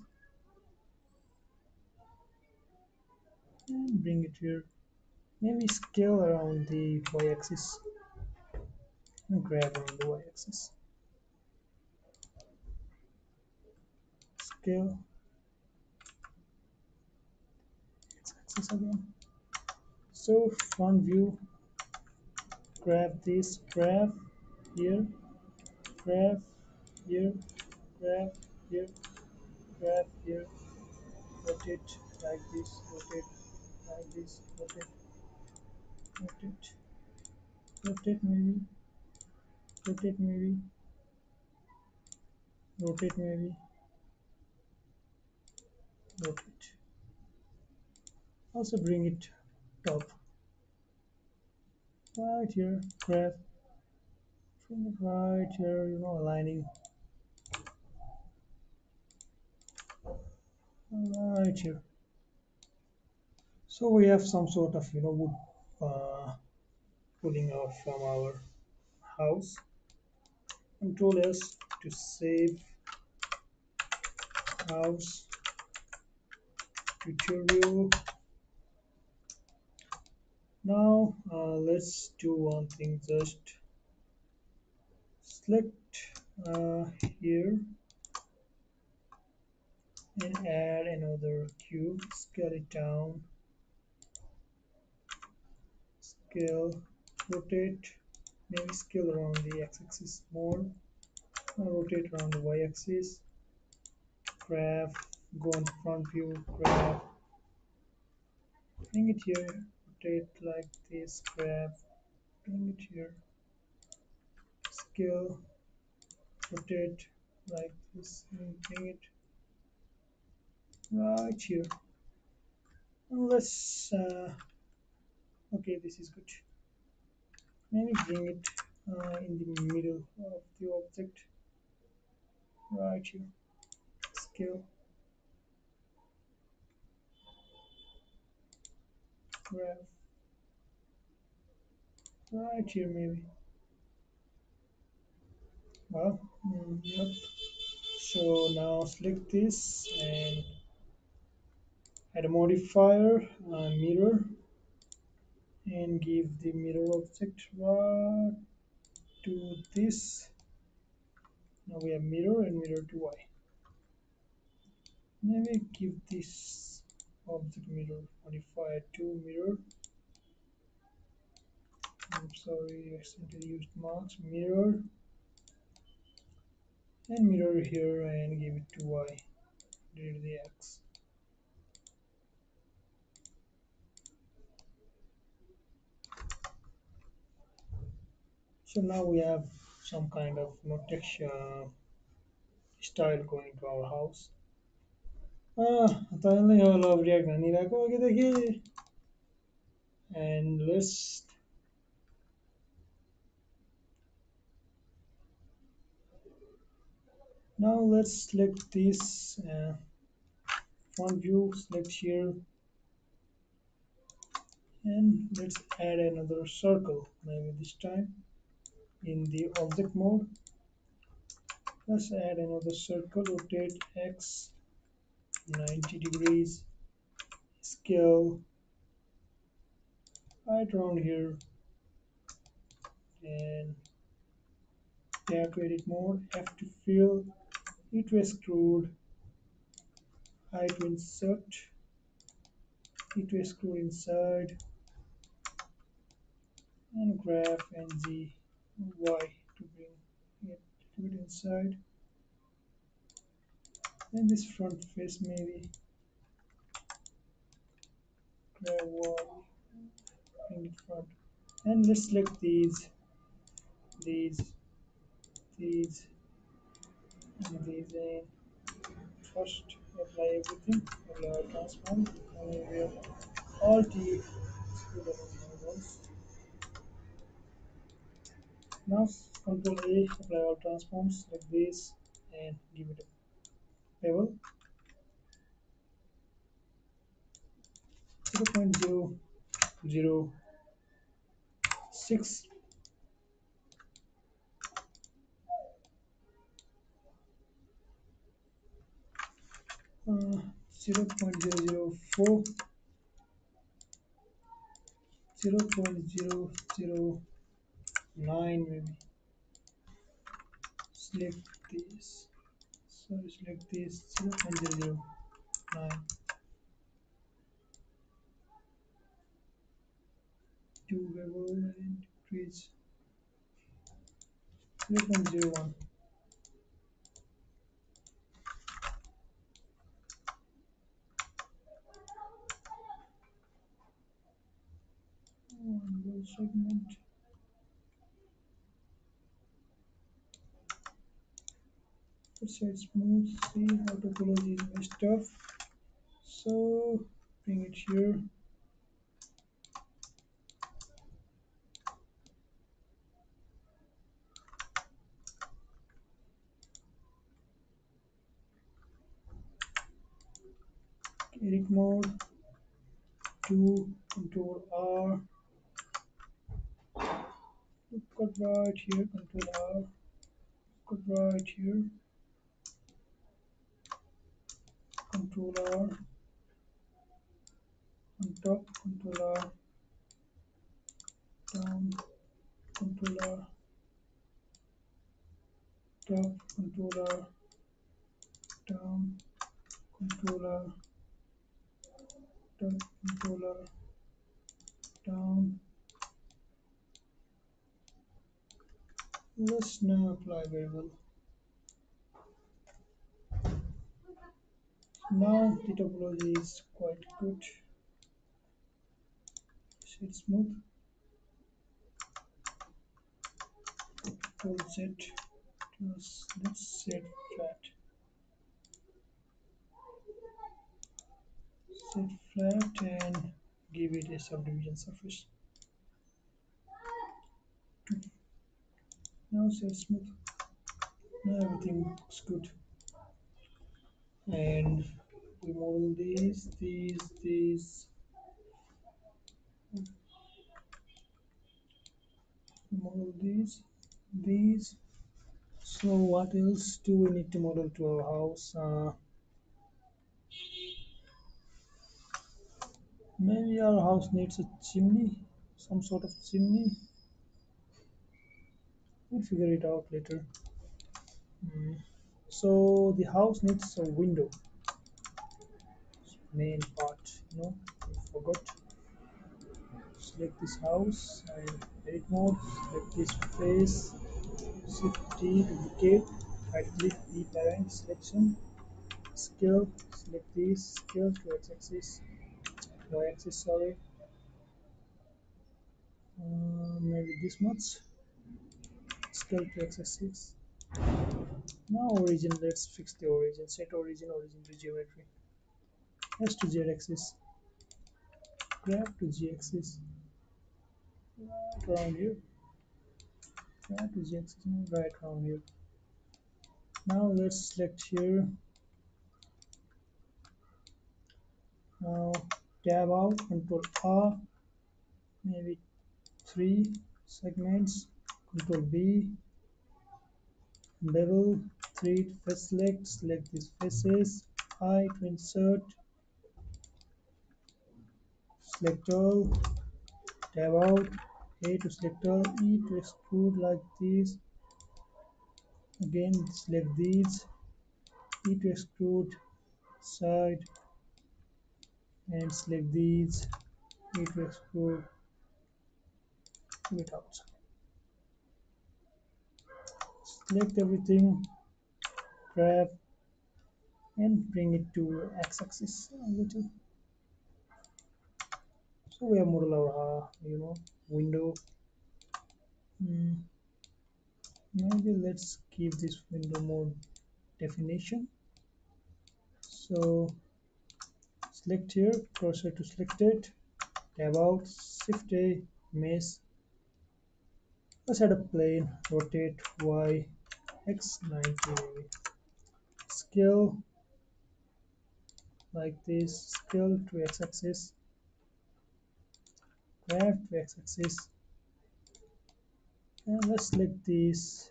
and bring it here. Maybe scale around the y-axis and grab around the y-axis. Scale x-axis again. So front view, grab this, graph here, graph here, graph here, graph here, rotate like this, rotate like this, rotate, rotate maybe, rotate maybe, rotate maybe, rotate. Also bring it top right here, grab, bring it right here, aligning right here. So we have some sort of wood pulling out from our house. Control S to save house tutorial. Now let's do one thing. Just select here and add another cube. Scale it down. Scale, rotate. Maybe scale around the x-axis more. Now rotate around the y-axis. Grab. Go on front view. Grab. Bring it here. Rotate like this. Grab. Bring it here. Scale. Rotate like this and bring it right here. And let's okay, this is good. Maybe bring it in the middle of the object right here. Scale, grab right here maybe. Well, yep. So now select this and add a modifier, mirror, and give the mirror object right to this. Now we have mirror and mirror to Y. Maybe give this object mirror modifier to mirror. I'm sorry, I accidentally used marks. Mirror and mirror here and give it to Y. Delete the X. So now we have some kind of texture style going to our house. ताईले यो लभ react हानिरहेको अघिदेखि and let's now let's select this front view, select here and let's add another circle, maybe this time in the object mode. Let's add another circle, rotate X 90 degrees, scale right around here, and tap to edit mode, F to fill, E to extrude, I to insert, E to extrude inside, and graph and Z, Y to bring it a bit inside, and this front face maybe, grab Y, bring it front, and let's select these, these, and these, and first apply everything, apply all transform, and then we have Alt T, now Control A, apply all transforms like this, and give it a level 0.006, 0.004, 0.009 maybe. Select this. So select this 0.009. To bevel and increase 0.01. One segment. Let's say smooth. See how topology is messed up. So bring it here. Edit mode. 2. Control R. Cut right here. Control R. Cut right here. Control R. On top. Control R. Down. Control R. Top. Control R. Down. Control R. Top. Control R. Down. Let's now apply variable. Now the topology is quite good. Set smooth. Control Z. Let's set flat. Set flat and give it a subdivision surface. Now set smooth. Now everything looks good. And we model these, we model these. So what else do we need to model to our house? Maybe our house needs a chimney, some sort of chimney. We'll figure it out later. So the house needs a window. Main part, I forgot. Select this house and edit mode. Select this face. Shift T to duplicate. Right click E parent selection. Scale. Select this. Scale to x-axis. Y-axis. Sorry. Maybe this much. Scale to x-axis. Now origin. Let's fix the origin. Set origin. Origin to geometry. S to Z axis. Grab to Z axis. Right around here. Grab to Z axis. Right around here. Now let's select here. Now tab out, Control R, maybe 3 segments, Control B, bevel 3 face select these faces, I to insert, select all, tab out, A to select all, E to extrude like this. Again select these, E to extrude side, and select these, E to extrude it outside. Select everything, grab, and bring it to x-axis a little. So we have model our window. Hmm, Maybe let's give this window more definition. So select here, cursor to selected, tab out, shift A, mesh. Let's add a plane, rotate Y, X 90 maybe. Scale like this, scale to x-axis, grab to x-axis, and let's select this,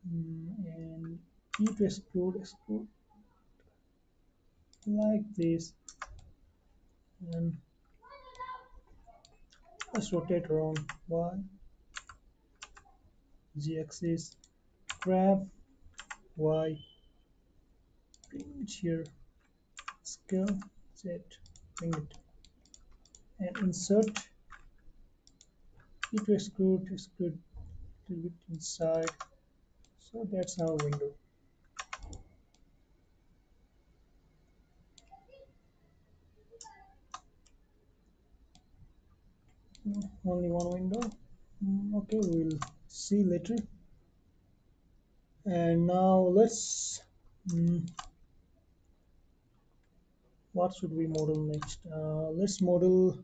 and E to extrude like this, and let's rotate around Y, Z-axis, grab Y, bring it here, scale Z, bring it, and insert, E to extrude a little bit inside. So that's our window. Only one window. Okay, we'll see later. And now mm, what should we model next? Let's model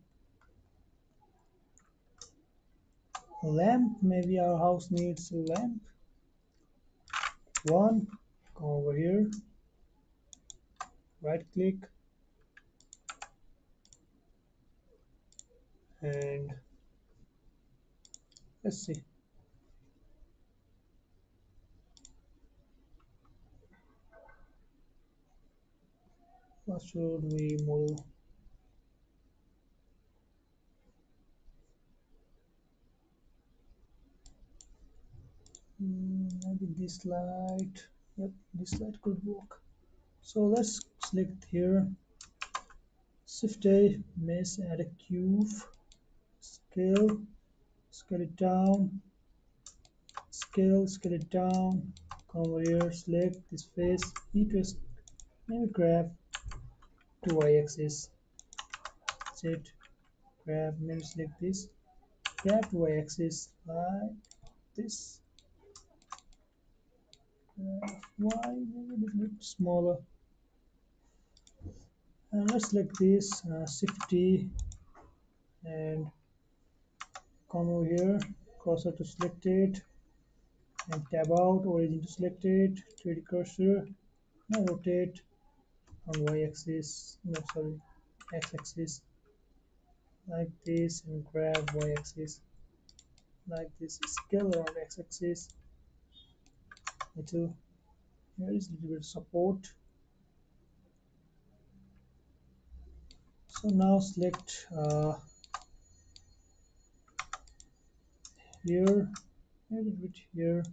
lamp. Maybe our house needs a lamp. One, come over here, right click, and let's see what should we model. Maybe this light. Yep, this light could work. So let's select here, shift A, mesh, add a cube, scale, scale it down, scale it down, come over here, select this face, E twist, maybe grab to y-axis, set, grab, maybe select this, grab to y-axis like this, grab y, maybe a little bit smaller, and let's select this, shift T, and come over here, cursor to select it, and tab out, origin to select it, 3D cursor, now rotate on y-axis, no sorry, x-axis like this, and grab y-axis like this, scale around x-axis little, here is a little bit of support. So now select here, a little bit here,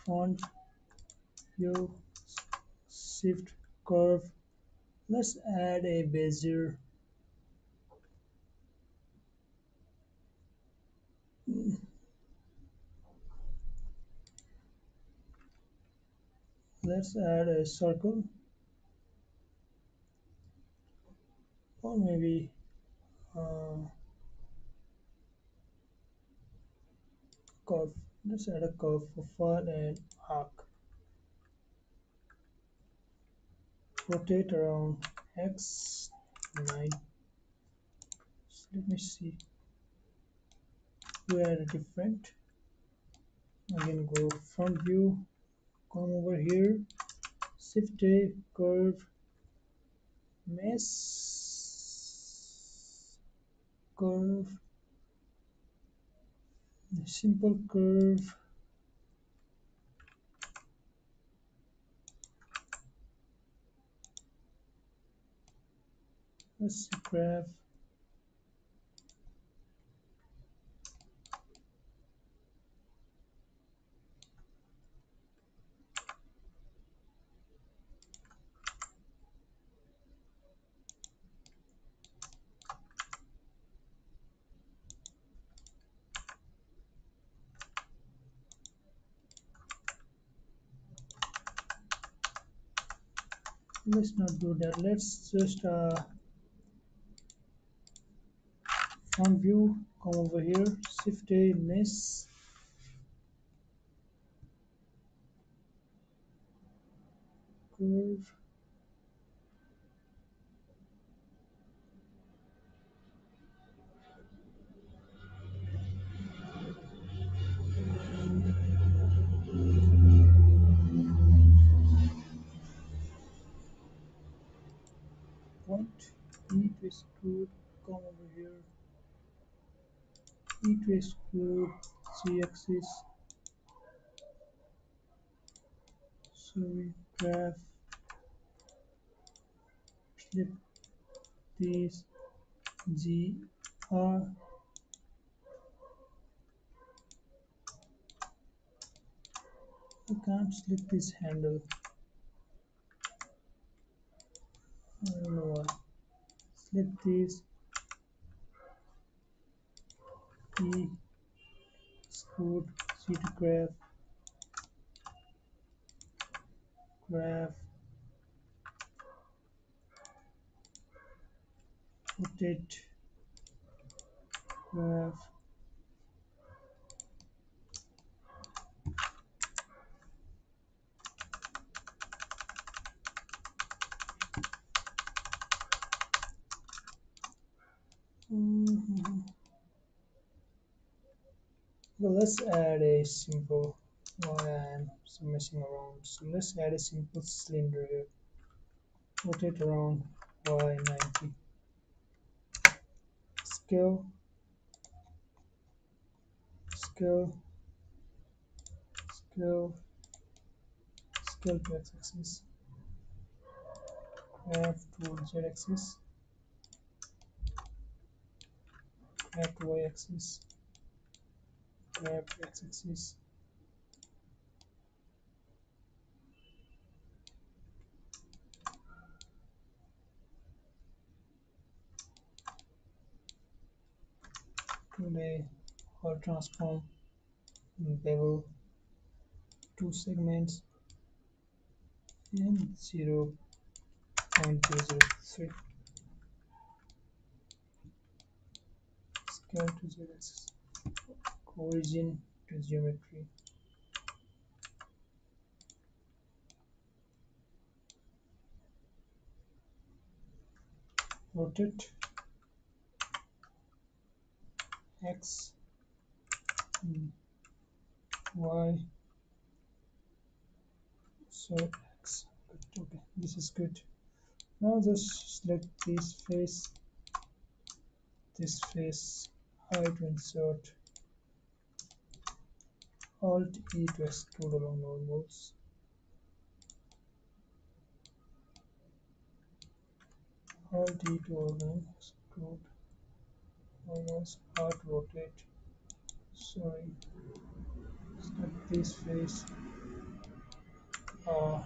font, hue, shift, curve. Let's add a bezier. Let's add a circle, or maybe uh, curve. Let's add a curve for fun and arc. Rotate around x 9. So let me see. We add a different. Again, go front view. Come over here. Shift A, curve, mesh, curve, the simple curve. Let's see graph. Let's not do that. Let's just front view. Come over here. Shift A, mesh curve. Point E to extrude. Come over here. E to extrude. Z-axis. Sorry. Graph. Flip these. G R. I can't select this handle. I don't know why. Select this. E. Extrude. C to graph. Graph. Rotate. Graph. Mhm. Well, let's add a simple while I'm messing around. So let's add a simple cylinder here. Rotate around Y90. Scale, scale, scale, scale to x-axis. Graph to z-axis. Graph to y-axis. Graph to x-axis. Today, or transform bevel 2 segments and 0.203. Scale to z-axis. Origin to geometry. Rotate x, y, so x. Good. Okay, this is good. Now just select this face, height to insert, Alt E to extrude along normals, Alt E to align, extrude, normals, hard rotate. Sorry, select this face, grab,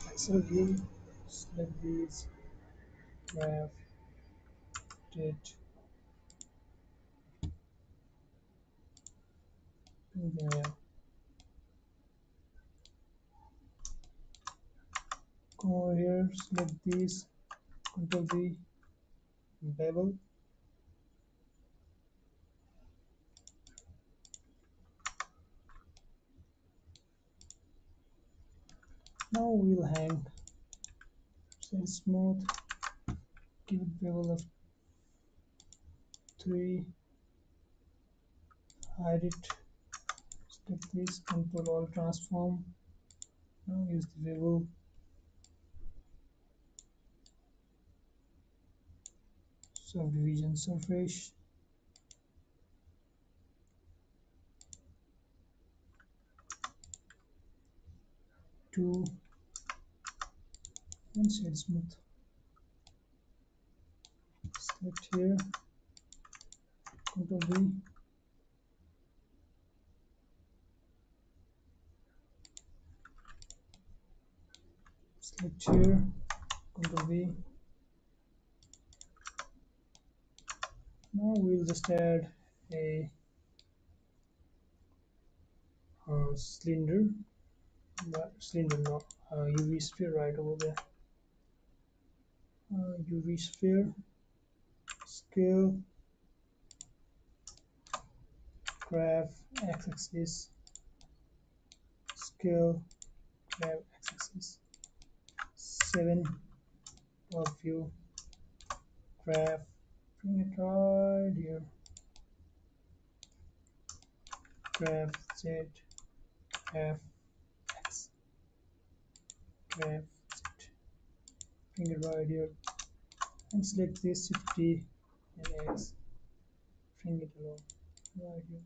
pixel view, select these, graph, rotate, Begineer. Come over here, select these, Control V, bevel. Now we'll hang, set smooth, give it bevel of 3, hide it, select this, Control Alt transform. Now use the bevel, subdivision surface, 2, and shade smooth. Select here, Ctrl V, select here, Ctrl V. Now we'll just add a cylinder, no, UV sphere right over there. UV sphere, scale, graph, x-axis, scale, graph, x-axis, 7, top view, graph, bring it right here, graph, z, graph, x, graph, z, bring it right here, and select this Shift D and X, bring it along right here.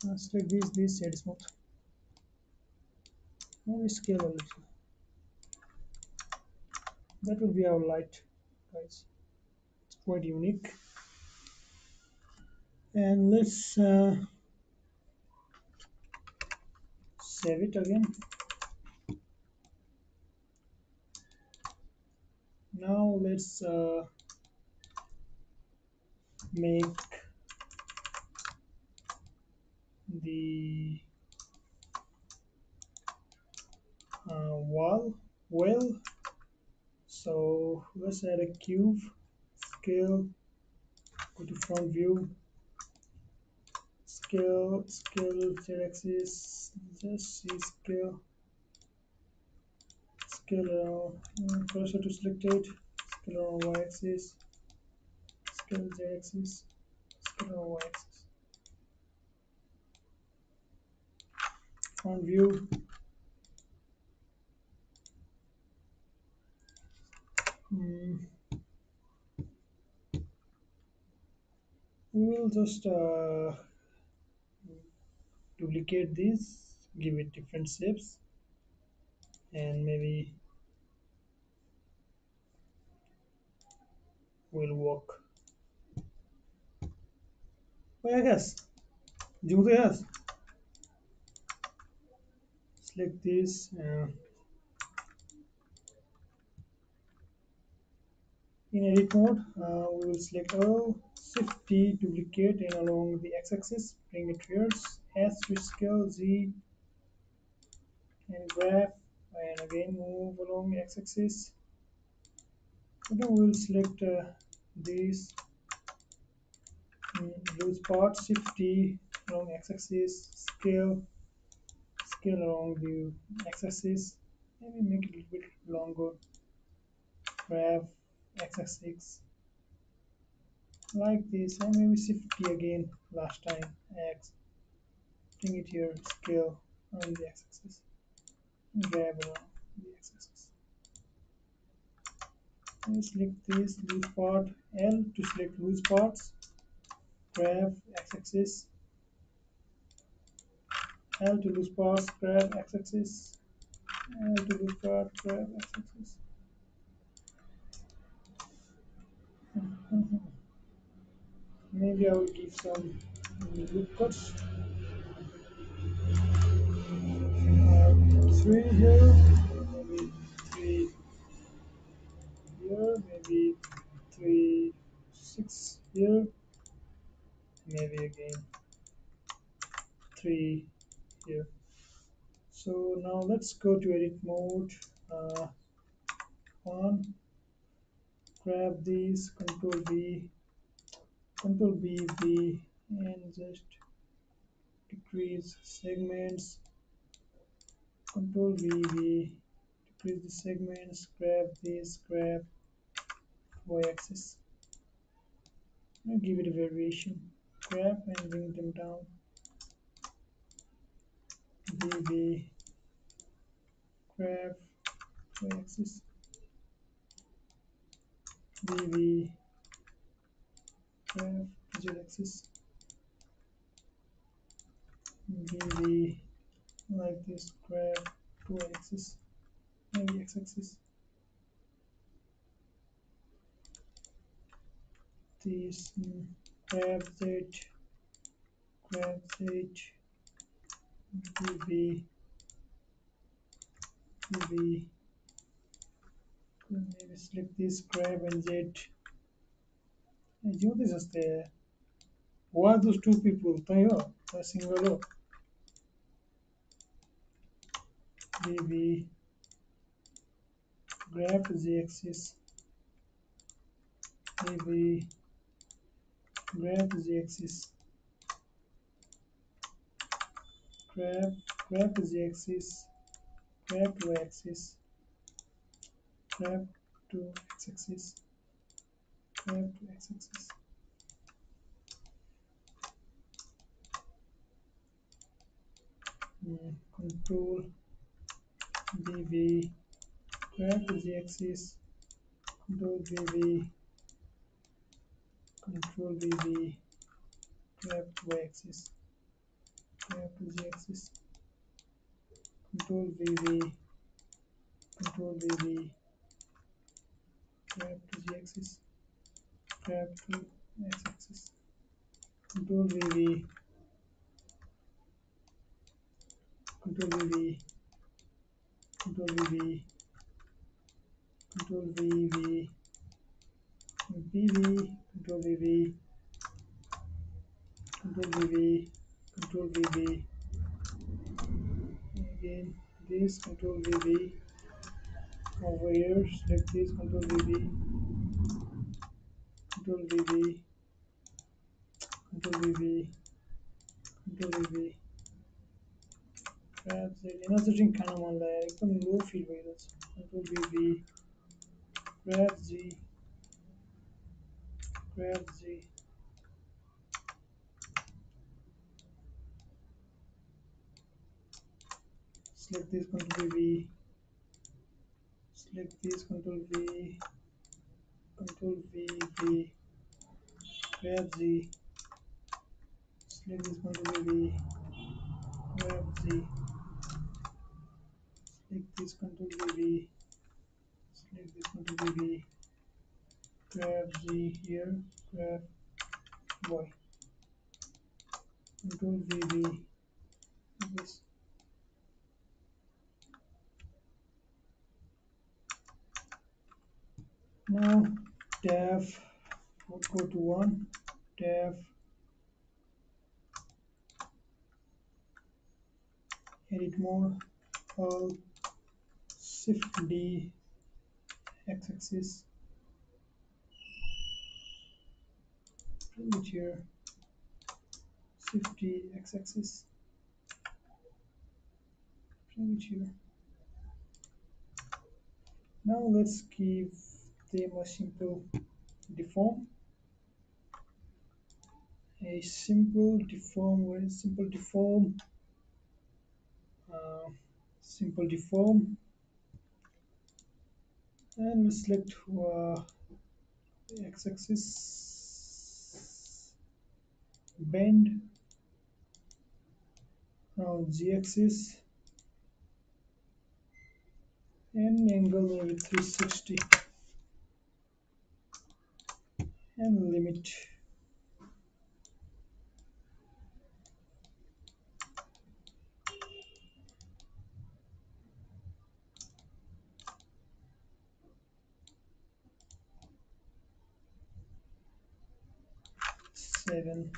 Now select this shade smooth. Now we scale a little. That will be our light, guys. It's quite unique. And let's save it again. Now let's make the well. So let's add a cube, scale, go to front view, scale, z-axis, just see scale, around, cursor to selected, scale around y-axis, scale z-axis, scale around y-axis, front view, we will just duplicate this, give it different shapes, and maybe we'll walk. Oh, I guess. Yes. Select this. In edit mode, we will select all, Shift T, duplicate, and along the x-axis, bring it here. S to scale, Z, and graph, and again move along the x-axis. Then we will select these loose parts, Shift T, along x-axis, scale along the x-axis, maybe make it a little bit longer, graph, x-axis, like this, and maybe Shift T again, last time, X, bring it here, scale on the x-axis, grab around the x-axis. And select this loose part, L to select loose parts, grab x-axis, L to loose parts, grab x-axis, L to loose part, grab x-axis. Maybe I will give some loop cuts. 3 here, maybe 3 here, maybe 3, 6 here, maybe again 3 here. So now let's go to edit mode. One, grab these, Control B, V, and just decrease segments. Control V, decrease the segments. Grab this, grab y-axis. And give it a variation. Grab and bring them down. V, grab y-axis. VV graph z axis, VV like this graph to axis, maybe x axis. This graph z, graph z, VV, VV. Maybe select this graph and z. You this is the who are those two people? Tayo, single VV graph z axis, VV graph z axis, graph z axis, graph y axis, graph to x axis, graph to x axis. Control VV graph z axis, control VV, control VV graph y axis, graph z axis, control VV, control VV graph to z axis, graph to x axis, control VV, control VV, control VV, control VV, VV, control VV, control VV, control VV, again this control VV, over here select this control VV, control VV, control VV, control VV, grab Z, येण्यासाठी खाना म्हणला एकदम low feel होईल control VV, grab Z, grab Z, select this control V, select this control V, control V, V, grab Z, select this control V, grab Z, select this control V, select this control V, grab Z here, grab Y, control VV, this. Now tab, go to 1, tab, edit more, all, shift D, x axis, bring it here, shift D, x axis, bring it here. Now let's give them a simple deform, very simple deform, simple deform, and we select x-axis, bend, now z-axis, and angle maybe 360, and limit. Seven.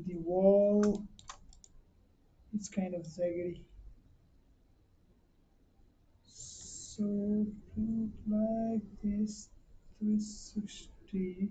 The wall, it's kind of zaggedy, so like this, 360,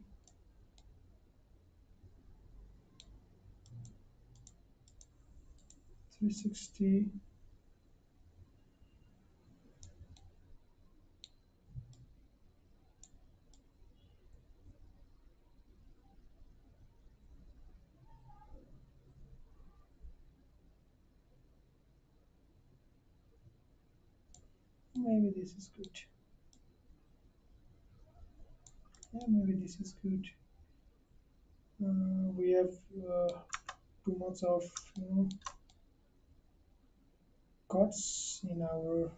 maybe this is good, Yeah, maybe this is good. We have too much of cuts in our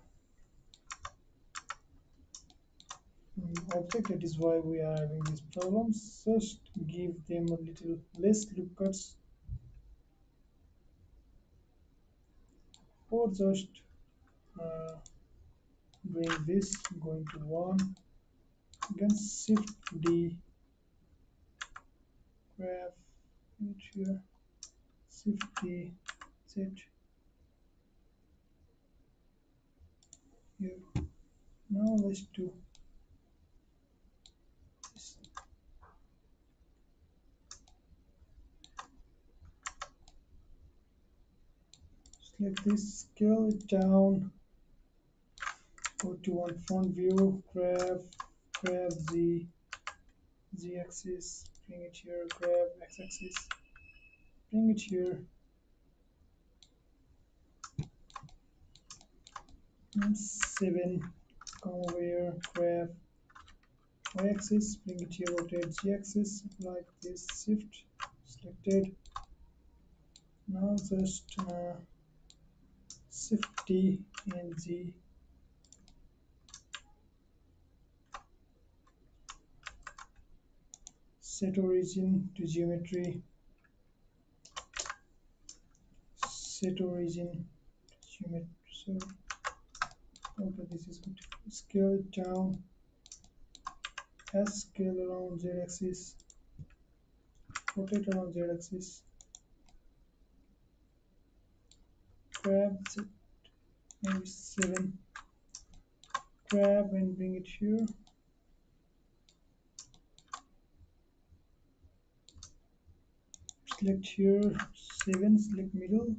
object. That is why we are having these problems. Just give them a little less loop cuts, or just uh, doing this, going to 1, again shift D, graph it here, shift D, Z here. Now let's do this. Select this, scale it down, go to one front view, grab Z axis, bring it here, grab X axis, bring it here, and 7, come over here, grab Y axis, bring it here, rotate Z axis, like this, shift, selected. Now just shift T and Z, set origin to geometry, set origin to geometry. So, okay, this is good. Scale it down, as scale around Z axis, rotate around Z axis, grab Z, maybe 7, grab and bring it here, select here, 7, select middle,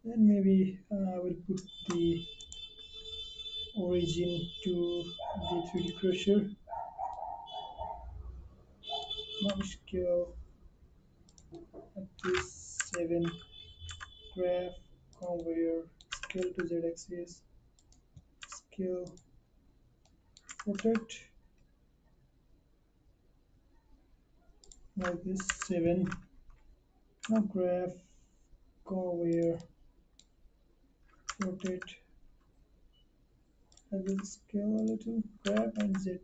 then maybe I will put the origin to the 3D crusher. Now scale at this 7, graph, conveyor, scale to Z axis, scale, rotate, like this 7. Now graph, conveyor, rotate, I will scale a little, grab and Z,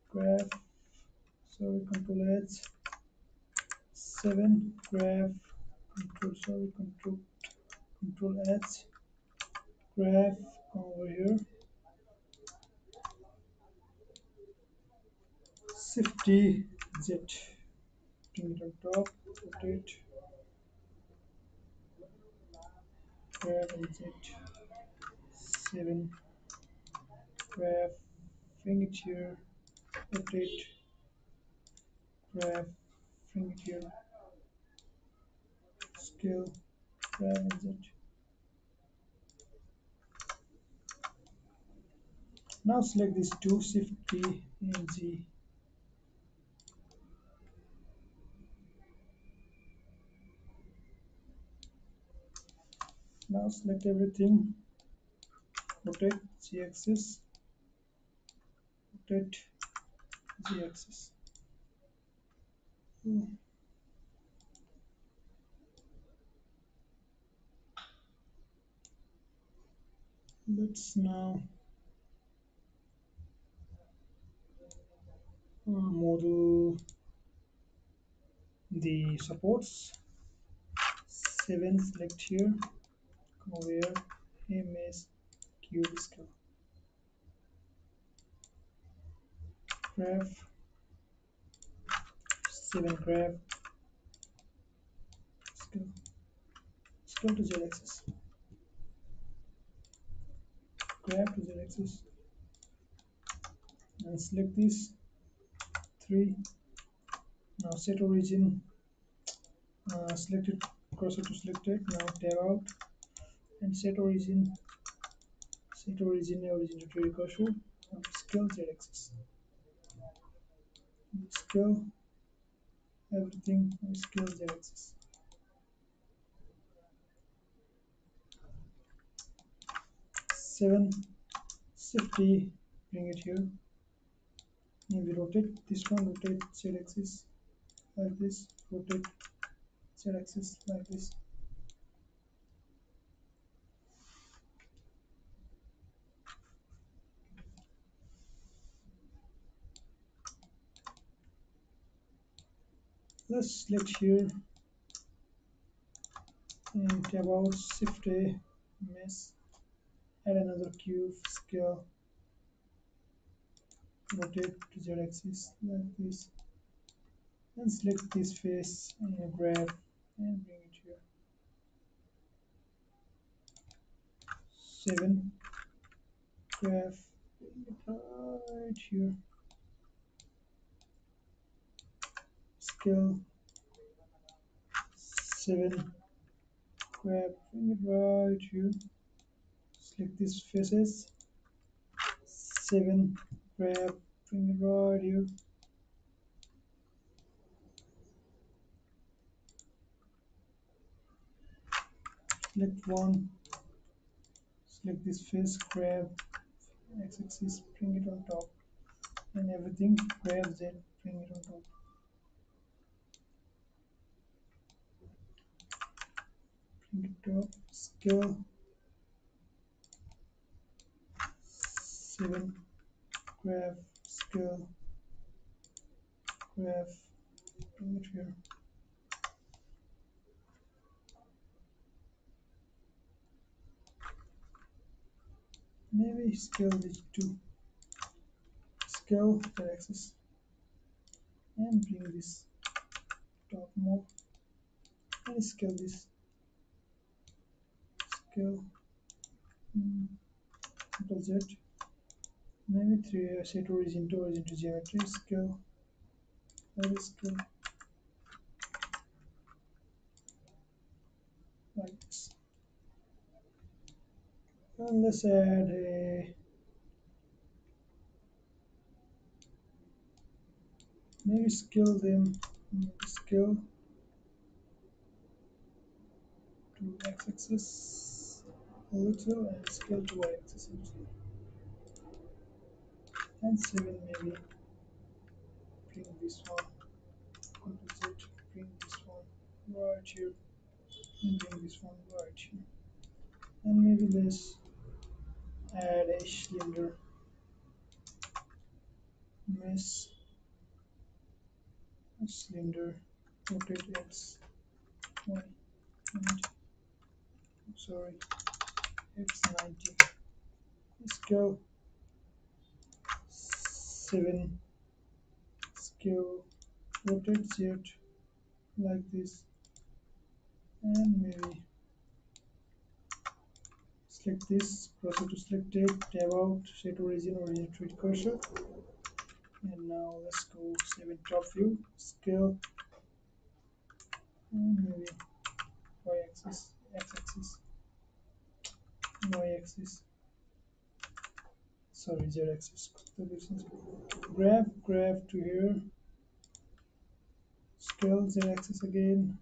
graph, sorry, control H, 7, graph, control H, graph, come over here, shift D, Z, bring it on top, rotate, grab and Z, 7, graph, bring it here, rotate, graph, bring it here, scale, grab and Z. Now select these two, shift D and Z. Now select everything, rotate Z axis, rotate Z axis. Let's now model the supports. 7, select here, come over here, image, cube scale, graph, 7, graph, scale, scale to Z axis, graph to Z axis, and select this 3. Now set origin, selected cursor to selected. Now tab out and set origin to 3D cursor. Now scale Z axis, scale everything, scale Z axis. 7, shift D, bring it here, Maybe rotate this one, rotate Z axis like this, rotate Z axis like this. Let's select here and tab out, shift A, mesh, add another cube, scale, rotate to Z axis like this, and select this face and grab and bring it here. 7, grab, bring it right here, scale, 7, grab, bring it right here, select these faces, 7, grab, bring it right here, select 1, select this face, grab, x-axis, bring it on top, and everything, grab Z, bring it on top, bring it top, scale, 7, grab, scale, grab, bring it here, maybe scale this to scale the axis, and bring this top more, and scale this, scale, Ctrl Z, maybe 3, set origin to geometry, scale, that is scale, like this. And let's add a, maybe scale them, scale to x-axis a little and scale to y-axis a little, and 7 maybe, bring this one, Ctrl Z, bring this one right here, and bring this one right here, and maybe let's add a cylinder, mesh, a cylinder, rotate x, y, and sorry, x 90, scale, 7, scale, rotate Z like this, and maybe select this, proceed to select it, tab out, set origin, origin to cursor, and now let's go 7 top view, scale, and maybe y-axis, x-axis, y-axis, sorry, z-axis, grab to here, scale z-axis again,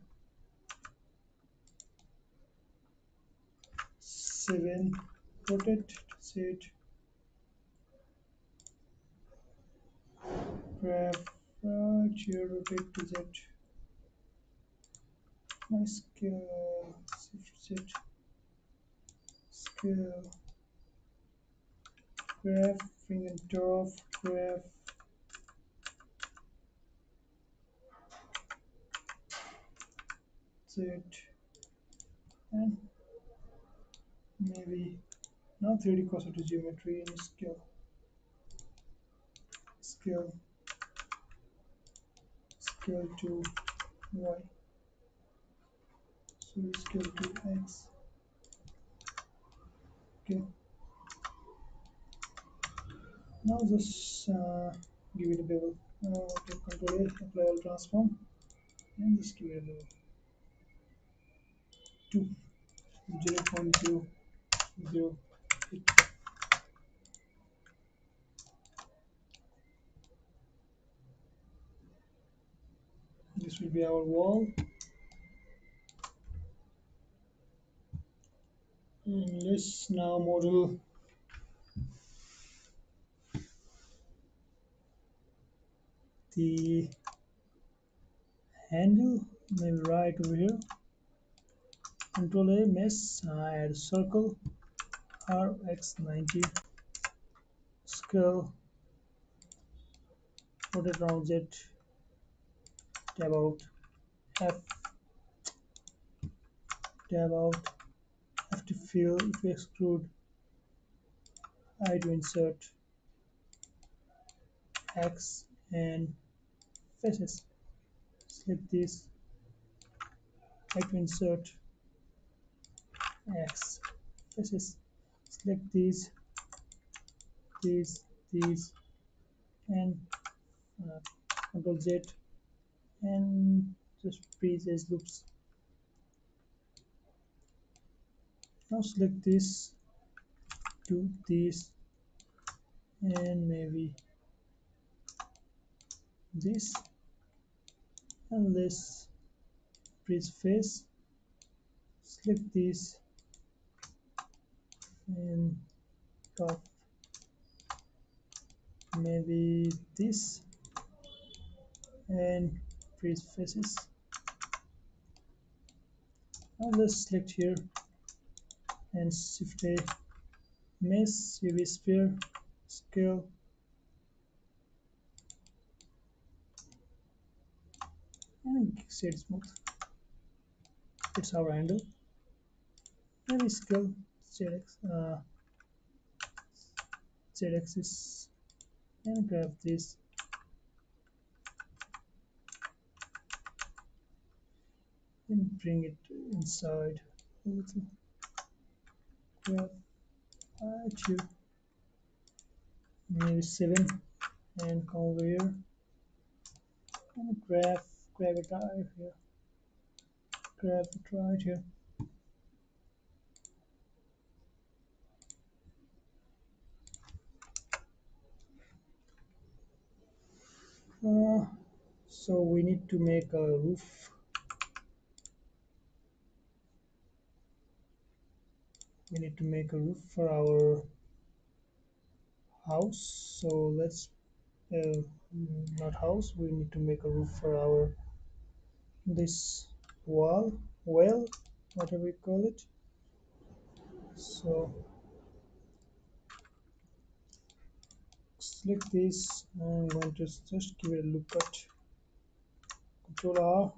7, rotate, set, grab right here, rotate to z, my scale, shift z, scale, grab, bring it top, grab, z, and maybe now 3D cursor to geometry and scale, scale, scale to y, so scale to x, okay, now just give it a bevel, take Ctrl A, apply all transform, and just give it a bevel, 2, 0.008, this will be our wall, and let's now model the handle, maybe right over here. Control A, mesh, add circle, RX90, scale, rotate around Z, tab out, F, tab out, F to fill, if we extrude, I to insert, X, and faces. Select this, I to insert, X, faces. Select these, and uh, Control Z, and just freeze as loops. Now select this, do this, and maybe this, and let's freeze face. Select this and top, maybe this, and freeze faces. Now let's select here and shift A, mesh, UV sphere, scale, and set smooth. It's our handle. Maybe scale Z axis, and grab this and bring it inside a little. Grab right here, maybe 7, and come over here and grab it right here, grab it right here. Uh, so we need to make a roof. We need to make a roof for our house. So let's not house. We need to make a roof for our this well, whatever we call it. So select this. I'm going to just give it a look at. Control R,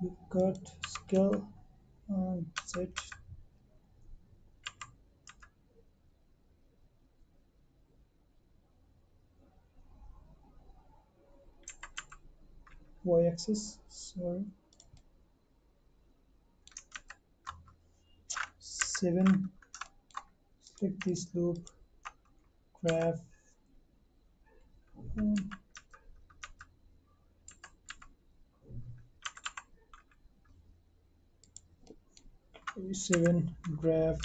look at scale, and set y-axis. Sorry, 7. Select this loop, graph, and 7 graph.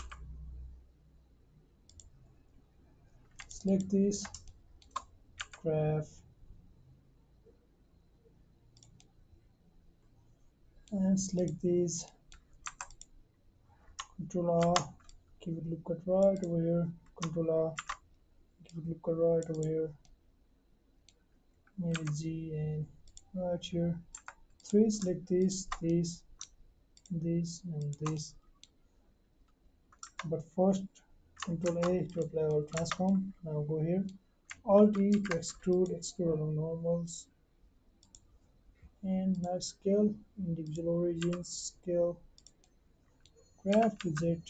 Select this graph and select these. Control R, give it look at right over here. Control R, give it look at right over here. Maybe G and right here. 3. Select this, and this. But first, Control A to apply our transform. Now go here. Alt E to extrude along normals. And now scale, individual origins, scale, graph to Z,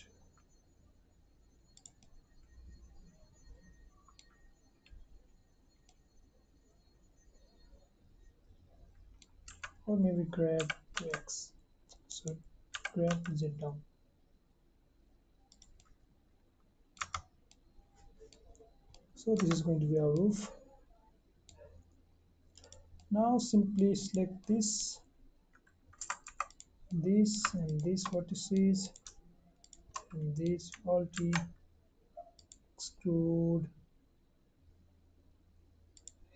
or maybe grab to X. So grab to Z down. So this is going to be our roof. Now simply select this and these vertices, and these Alt E, extrude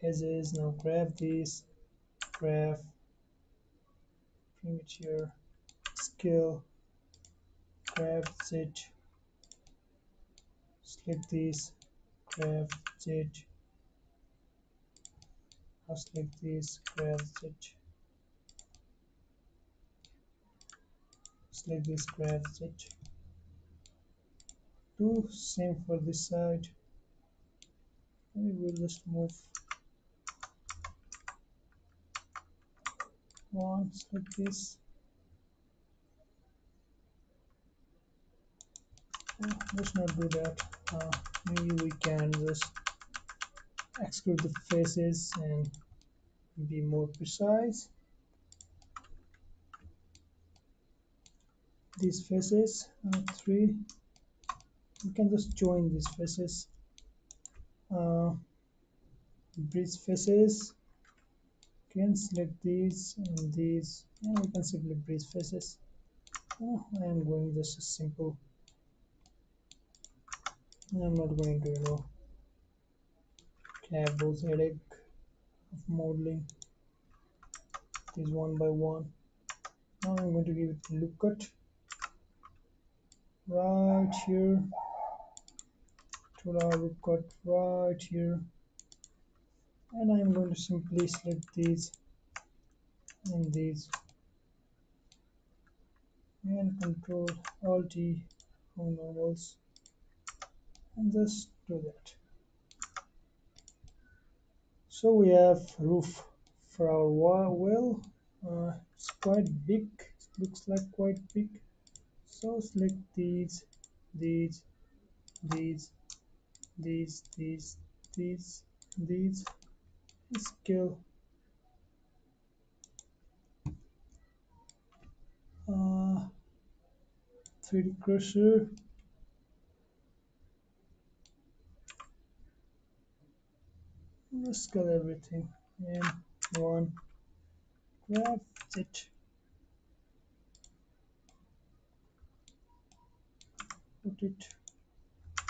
edges. Now grab this, graph, bring it here, scale, grab Z, select this, graph Z, I'll select this, grab it, select this, grab it. Do same for this side. We will just move one, select this. Let's not do that. Maybe we can just exclude the faces and be more precise. These faces, three, we can just join these faces. Uh, bridge faces, can select these and these, and we can simply bridge faces. I am going just a simple. I'm not going to have those headache of modeling these one by one. Now I'm going to give it a look cut right here, to our look cut right here, and I'm going to simply select these and these and control alt T on normals and just do that. So we have roof for our well. It's quite big, looks like quite big. So select these, these, these, these, these, scale 3D cursor, let's scale everything, and one, grab it, put it,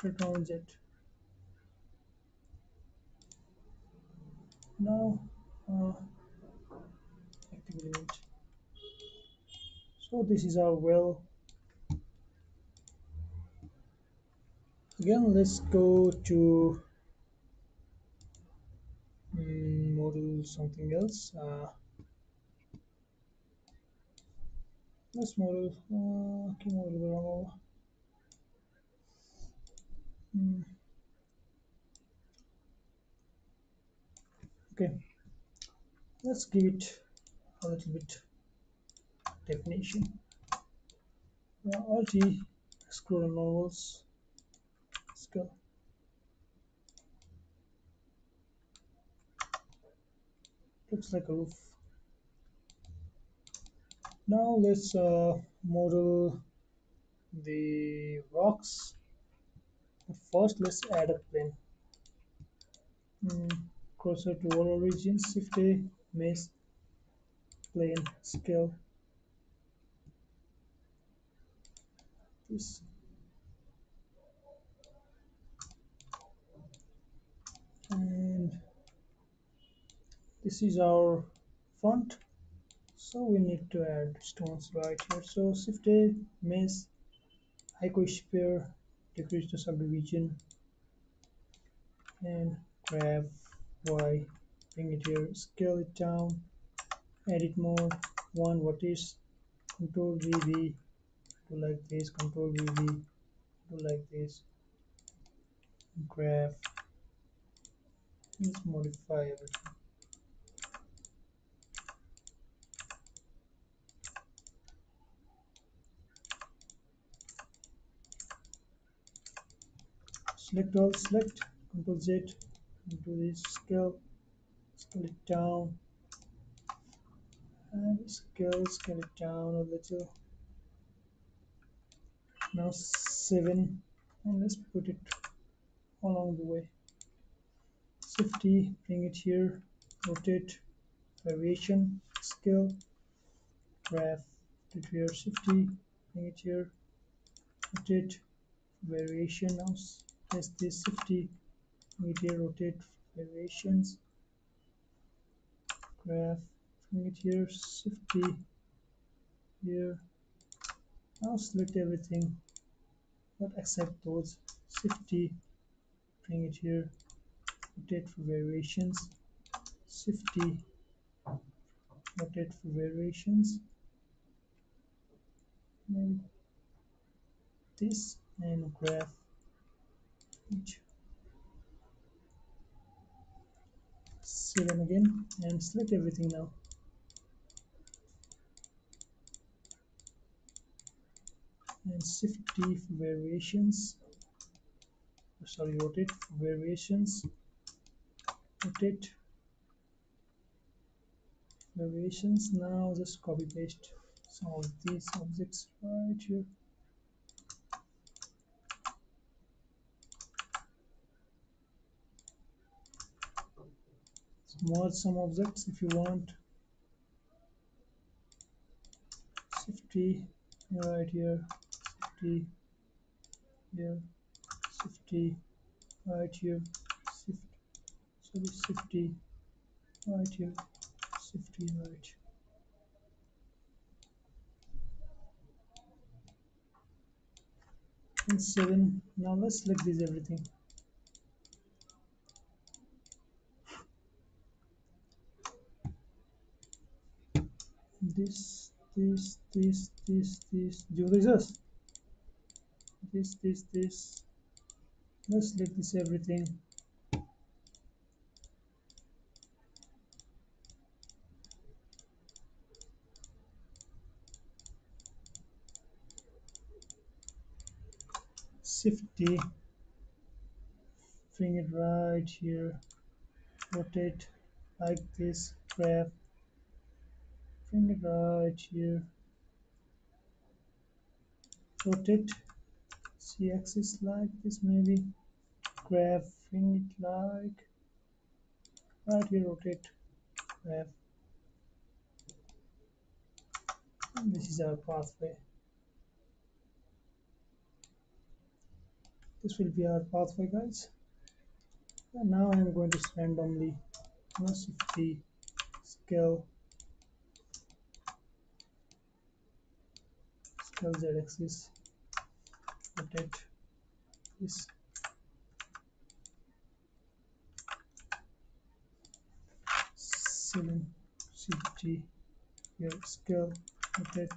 return it. Now activate it. So this is our well. Again, let's go to model something else. Let's model key model. Hmm, okay, let's give it a little bit definition. Alt scroll novels scale. Looks like a roof. Now let's model the rocks. But first, let's add a plane. Closer to our origin, shift A, mesh, plane, scale. This, and this is our front. So we need to add stones right here. So shift A, mesh, icosphere, decrease the subdivision, and grab Y, bring it here, scale it down, edit mode, one vertex, control VV, do like this, control VV, do like this, graph, let's modify everything. Select all, select, control Z, do this, scale it down, and scale it down a little. Now 7, and let's put it along the way. 50, bring it here, rotate, variation, scale, graph, put it here, 50, bring it here, rotate, variation. Now test this 50, bring it here, rotate, variations, graph, bring it here, 50, here. Now select everything, but except those 50, bring it here, rotate for variations, shift T, rotate for variations, maybe this, and graph each 7 again, and select everything now, and shift T for variations, sorry, rotate for variations, rotate variations. Now just copy paste some of these objects right here. Merge some objects if you want. Shift T right here, Shift T here, Shift T right here, Shift, sorry, Shift T right here, Shift T right. And 7. Now let's select this everything. This. Do this. This. Let's select this everything. Shift T, bring it right here, rotate like this, graph, bring it right here, rotate z-axis like this, maybe graph, bring it like right here, rotate, graph. And this is our pathway. This will be our pathway, guys. And now I'm going to randomly shift T, scale z-axis, rotate this, 7, shift T here, scale, rotate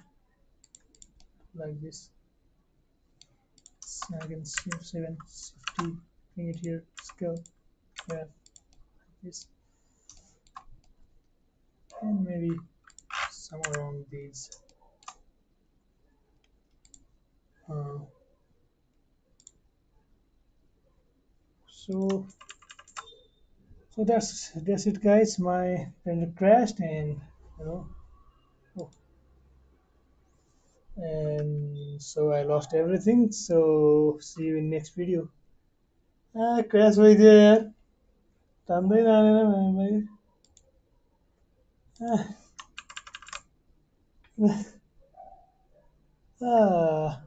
like this. Again, shift 7, shift T, bring it here, scale, graph like this, and maybe somewhere around these. Uh, so that's it, guys. My render crashed, and you know, oh, and so I lost everything. So see you in next video. Crash हो गया यार, तंदे ना आने ना मैं भाई.